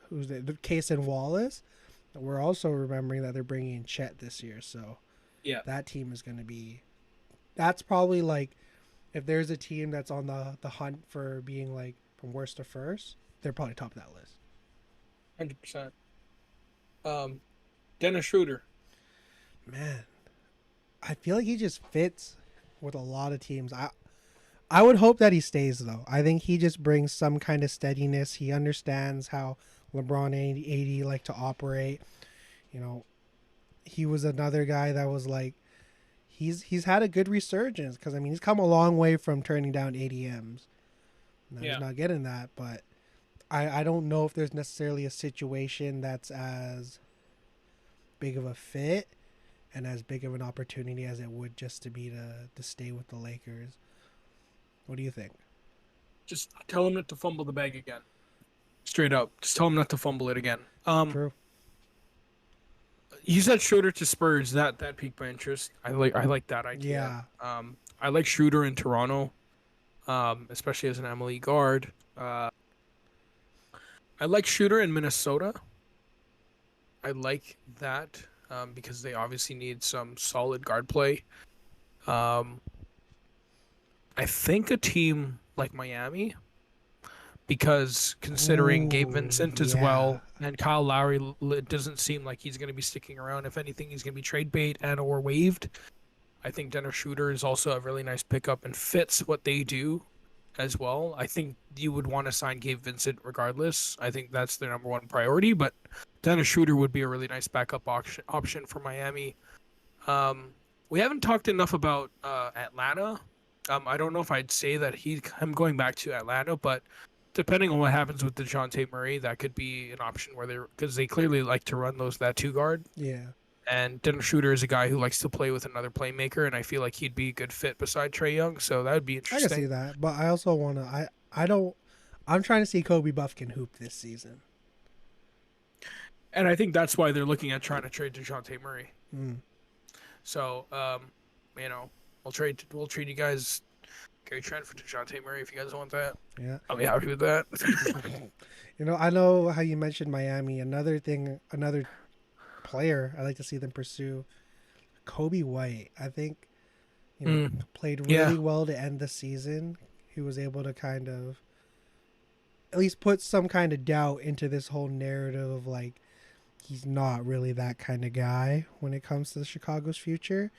the Case and Wallace, we're also remembering that they're bringing in Chet this year, so yeah. that team is going to be. That's probably like if there's a team that's on the hunt for being like from worst to first, they're probably top of that list. 100%. Um, Dennis Schroeder. Man, I feel like he just fits with a lot of teams. I would hope that he stays though. I think he just brings some kind of steadiness. He understands how LeBron and AD like to operate. You know, he was another guy that was like he's had a good resurgence because I mean he's come a long way from turning down ADMs. Now, he's Yeah, not getting that, but I don't know if there's necessarily a situation that's as big of a fit and as big of an opportunity as it would just to be to stay with the Lakers. What do you think? just tell him not to fumble the bag again. Straight up, just tell him not to fumble it again. True. You said Schroeder to Spurs. That piqued my interest. I like that idea. Yeah. I like Schroeder in Toronto, especially as an Emily guard. I like Schroeder in Minnesota. I like that because they obviously need some solid guard play. Um, I think a team like Miami, because considering Gabe Ooh, Vincent as yeah. well and Kyle Lowry, it doesn't seem like he's going to be sticking around. If anything, he's going to be trade bait and or waived. I think Dennis Schroeder is also a really nice pickup and fits what they do as well. I think you would want to sign Gabe Vincent regardless. I think that's their number one priority, but Dennis Schroeder would be a really nice backup option for Miami. We haven't talked enough about Atlanta. I don't know if I'd say that him going back to Atlanta, but depending on what happens with DeJounte Murray, that could be an option where because they clearly like to run that two guard. Yeah. And Dennis Schroeder is a guy who likes to play with another playmaker, and I feel like he'd be a good fit beside Trey Young. So that would be I can see interesting. that, but I also want to. I don't. I'm trying to see Kobe Buffkin hoop this season. And I think that's why they're looking at trying to trade DeJounte Murray. Mm. So, we'll trade you guys Gary Trent for DeJounte Murray if you guys want that. Yeah. I'll be happy with that. I know how you mentioned Miami. Another player I like to see them pursue, Kobe White. I think, played really Yeah. well to end the season. He was able to kind of at least put some kind of doubt into this whole narrative of like he's not really that kind of guy when it comes to Chicago's future.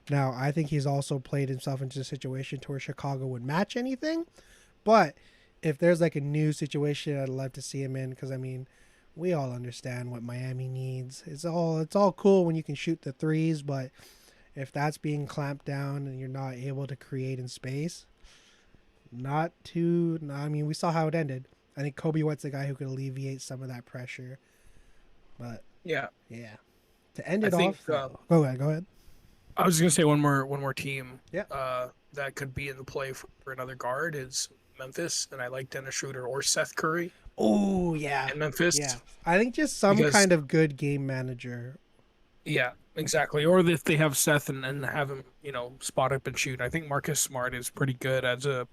Now, I think he's also played himself into a situation to where Chicago would match anything, but if there's like a new situation, I'd love to see him in because I mean, we all understand what Miami needs. It's all cool when you can shoot the threes, but if that's being clamped down and you're not able to create in space, not too. I mean, we saw how it ended. I think Kobe White's the guy who could alleviate some of that pressure. But Yeah. yeah, to end I it think off. Go ahead. Go ahead. I was gonna say one more team Yeah. that could be in the play for another guard is Memphis, and I like Dennis Schroeder or Seth Curry Oh yeah, in Memphis. yeah. I think just some Because kind of good game manager. yeah, exactly. Or if they have Seth and have him, spot up and shoot. I think Marcus Smart is pretty good as a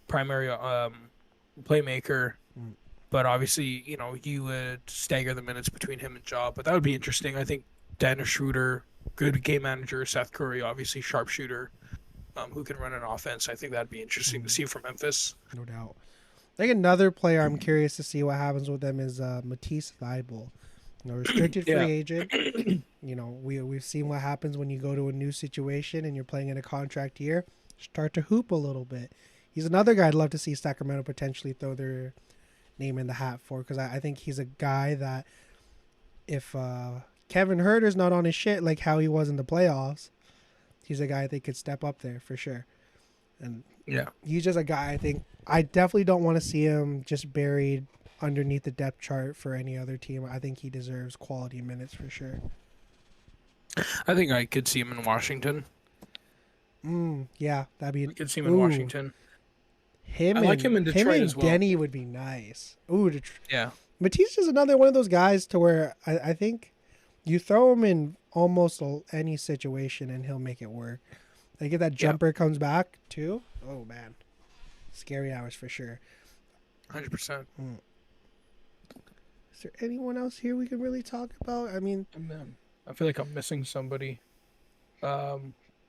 primary playmaker. Mm. But obviously, you would stagger the minutes between him and Ja. But that would be interesting. I think Dennis Schroeder, good game manager. Seth Curry, obviously sharpshooter, who can run an offense. I think that'd be interesting to see from Memphis. No doubt. I think another player I'm curious to see what happens with them is Matisse Thybulle. Restricted Yeah. free agent. We've seen what happens when you go to a new situation and you're playing in a contract year. Start to hoop a little bit. He's another guy I'd love to see Sacramento potentially throw their name in the hat for, because I think he's a guy that if Kevin Herter's not on his shit like how he was in the playoffs, he's a guy I think could step up there for sure. And Yeah. he's just a guy I think I definitely don't want to see him just buried underneath the depth chart for any other team. I think he deserves quality minutes for sure. I think I could see him in Washington. Yeah, that'd be I could see him in ooh. Washington. Him I and like him in Detroit and as well. Denny would be nice. Ooh, Yeah. Matisse is another one of those guys to where I think you throw him in almost any situation and he'll make it work. Like if that jumper comes back too. Oh man, scary hours for sure. 100%. Is there anyone else here we can really talk about? I mean, I feel like I'm missing somebody.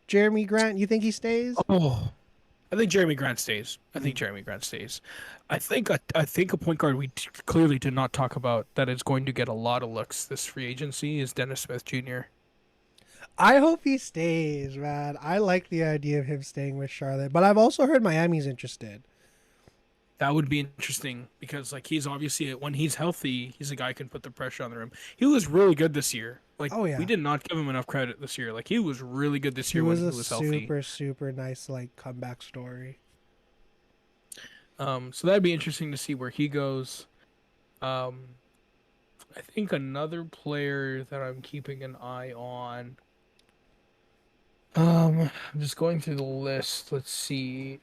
Jeremy Grant. You think he stays? Oh, I think Jeremy Grant stays. I think a point guard we clearly did not talk about that is going to get a lot of looks this free agency is Dennis Smith Jr. I hope he stays, man. I like the idea of him staying with Charlotte, but I've also heard Miami's interested. That would be interesting because like he's obviously when he's healthy, he's a guy who can put the pressure on the rim. He was really good this year. Like Oh yeah, we did not give him enough credit this year. Like he was really good this he year when was he a was healthy. super nice like comeback story. So that'd be interesting to see where he goes. I think another player that I'm keeping an eye on. I'm just going through the list. Let's see.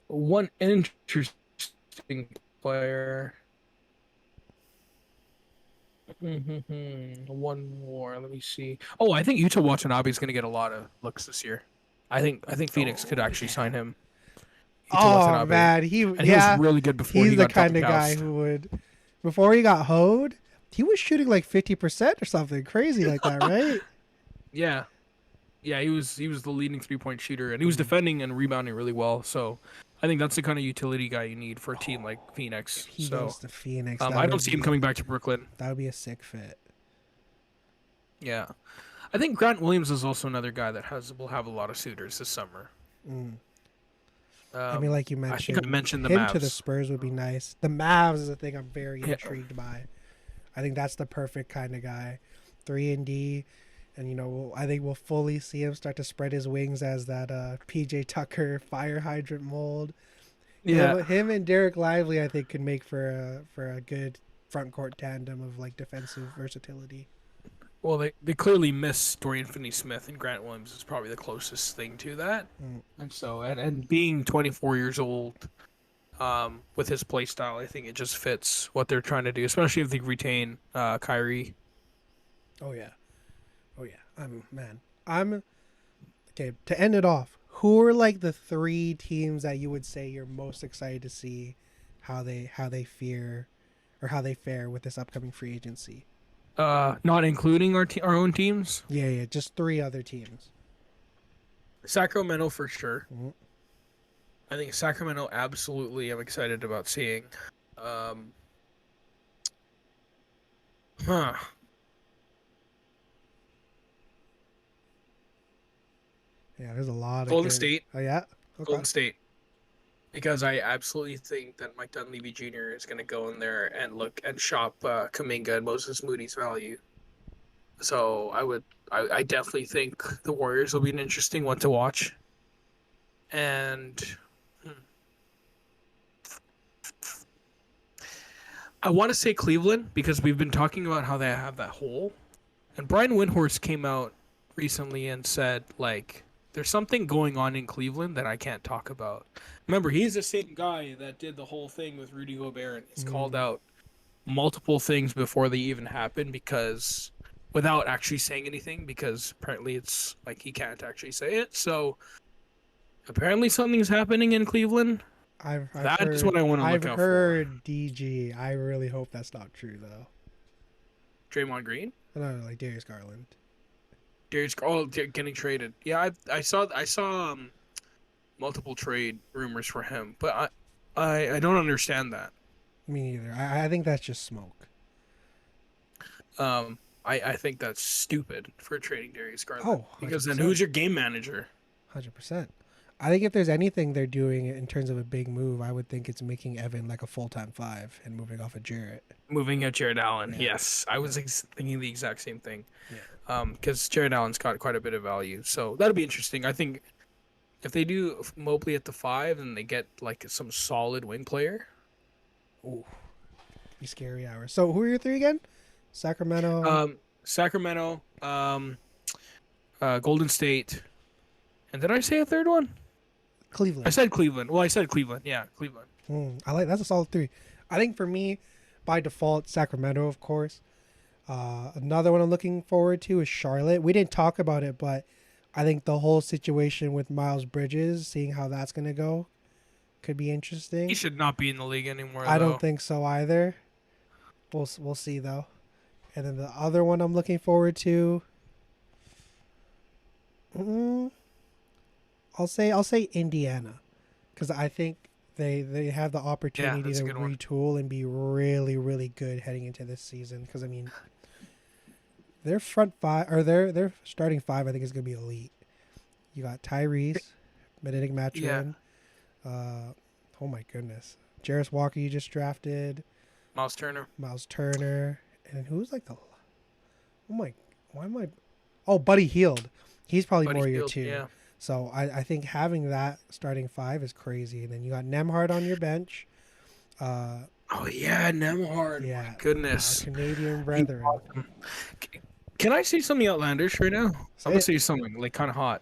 One interesting player. One more. Let me see. Oh, I think Utah Watanabe is going to get a lot of looks this year. I think Phoenix could actually sign him. Yuta Oh Watanabe. man, And he was really good before he's he the got kind of double guy doused. who would before he got hoed, he was shooting like 50% or something crazy like that, right? Yeah. Yeah, he was the leading 3-point shooter and he was defending and rebounding really well. So I think that's the kind of utility guy you need for a team like Phoenix. If he So goes to Phoenix, I don't see him coming back to Brooklyn. that would be a sick fit. Yeah. I think Grant Williams is also another guy that will have a lot of suitors this summer. I mean, like you I mentioned, think I mentioned the him to the Mavs. Spurs would be nice. The Mavs is a thing I'm very Yeah. intrigued by. I think that's the perfect kind of guy. 3-and-D, and I think we'll fully see him start to spread his wings as that PJ Tucker fire hydrant mold. Yeah. Him and Derek Lively, I think, could make for a good front court tandem of like defensive versatility. Well, they clearly miss Dorian Finney-Smith, and Grant Williams is probably the closest thing to that. And so, and being 24 years old, with his play style, I think it just fits what they're trying to do, especially if they retain Kyrie. Oh yeah, oh yeah. I'm okay. To end it off, who are like the three teams that you would say you're most excited to see how they fare with this upcoming free agency? Not including our own teams. Yeah, just three other teams. Sacramento for sure. Mhm. I think Sacramento absolutely. I'm excited about seeing. Huh. Yeah, there's a lot of Golden good- State. Oh yeah, okay. Golden State. Because I absolutely think that Mike Dunleavy Jr. is going to go in there and look and shop Kuminga and Moses Moody's value. So I definitely think the Warriors will be an interesting one to watch. And I want to say Cleveland because we've been talking about how they have that hole. And Brian Windhorst came out recently and said, like, there's something going on in Cleveland that I can't talk about. Remember, he's the same guy that did the whole thing with Rudy Gobert and he's called out multiple things before they even happen because without actually saying anything because apparently it's like he can't actually say it. So apparently something's happening in Cleveland. That is what I want to look out I've for. heard DG. I really hope that's not true though. Draymond Green? No, like Darius Garland. Getting traded. Yeah, I saw multiple trade rumors for him, but I don't understand that. Me neither. I think that's just smoke. I think that's stupid for trading Darius Garland Oh, because then 100%. who's your game manager? 100%. I think if there's anything they're doing in terms of a big move, I would think it's making Evan like a full-time five and moving off of Jarrett. Moving at Jared Allen. Yeah. Yes, I was thinking the exact same thing. Yeah. Because Jared Allen's got quite a bit of value, so that'll be interesting. I think if they do Mobley at the 5 and they get like some solid wing player. Ooh, be scary hours. So who are your three again? Sacramento. Sacramento, Golden State, and did I say a third one? I Cleveland. said Cleveland. Well, I said Cleveland. Yeah, Cleveland. I like that's a solid three. I think for me, by default, Sacramento, of course. Another one I'm looking forward to is Charlotte. We didn't talk about it, but I think the whole situation with Miles Bridges, seeing how that's gonna go, could be interesting. He should not be in the league anymore. I though. don't think so either. We'll see though. And then the other one I'm looking forward to. I'll say Indiana, because I think they have the opportunity that's to a good one. retool and be really really good heading into this season. Because I mean, their front five or their starting five I think is gonna be elite. You got Tyrese, Benedict Mathurin. Oh my goodness, Jarris Walker you just drafted, Miles Turner. Miles Turner, and then who's like the oh my why am I oh Buddy Hield. He's probably Buddy more your Hield, two. Yeah. So I think having that starting five is crazy. And then you got Nemhard on your bench. Oh yeah, Nemhard. Yeah, My goodness. our Canadian brethren. Can I say something outlandish right now? Say I'm gonna it. say something like kind of hot.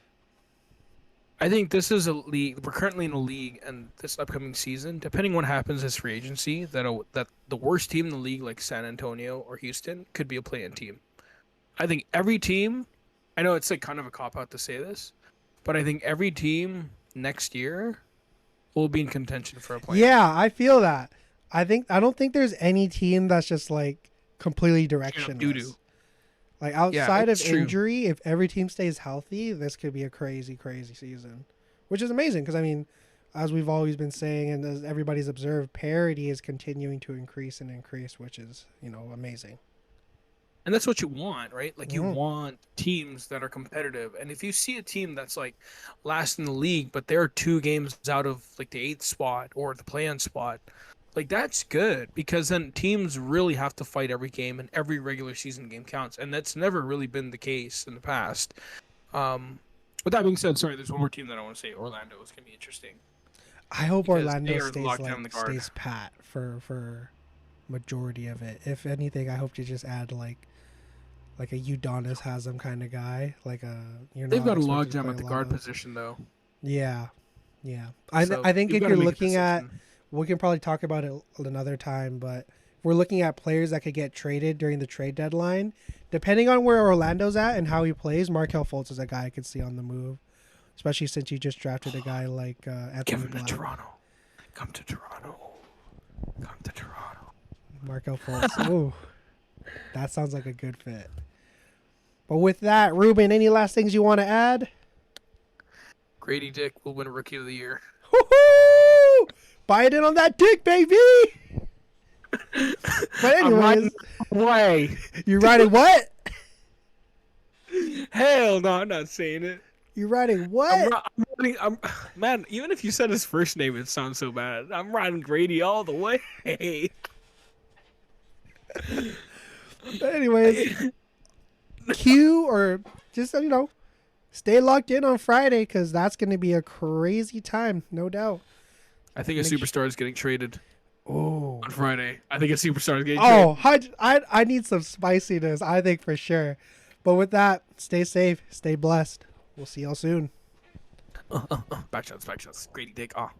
I think this is a league. We're currently in a league, and this upcoming season, depending what happens as free agency, that the worst team in the league, like San Antonio or Houston, could be a play-in team. I think every team. I know it's like kind of a cop out to say this, but I think every team next year will be in contention for a play. Yeah, I feel that. I don't think there's any team that's just like completely directionless. doo-doo. Like outside of it's true. injury, if every team stays healthy, this could be a crazy, crazy season, which is amazing because I mean, as we've always been saying and as everybody's observed, parity is continuing to increase and increase, which is amazing. And that's what you want, right? Like you Mhm. want teams that are competitive. And if you see a team that's like last in the league, but they're 2 games out of like the 8th spot or the play-in spot, like that's good because then teams really have to fight every game and every regular season game counts. And that's never really been the case in the past. With that being said, sorry, there's one more team that I want to say. Orlando is going to be interesting. I hope Because Orlando they are stays locked down in the guard. stays pat for majority of it. If anything, I hope to just add like a Udonis has them kind of guy. Like They've got a expected to logjam play at the a guard lot of- position, though. Yeah. So I think you've if gotta you're make a looking at, decision. we can probably talk about it another time, but we're looking at players that could get traded during the trade deadline. Depending on where Orlando's at and how he plays, Markel Fultz is a guy I could see on the move, especially since you just drafted a guy like Anthony Give him to Black. Toronto. Come to Toronto. Come to Toronto. Markel Fultz. Ooh, that sounds like a good fit. But with that, Ruben, any last things you want to add? Grady Dick will win Rookie of the Year. Woohoo! Bite it on that dick, baby! But anyways, Way. you're riding what? Hell no, I'm not saying it. You're riding what? Man, even if you said his first name, it sounds so bad. I'm riding Grady all the way. But anyways, Q or just stay locked in on Friday because that's going to be a crazy time, no doubt. I think a Make superstar is getting traded Oh, on Friday. I think a superstar is getting traded. I need some spiciness. I think for sure. But with that, stay safe, stay blessed. We'll see y'all soon. Back shots. Grady Dick. Ah.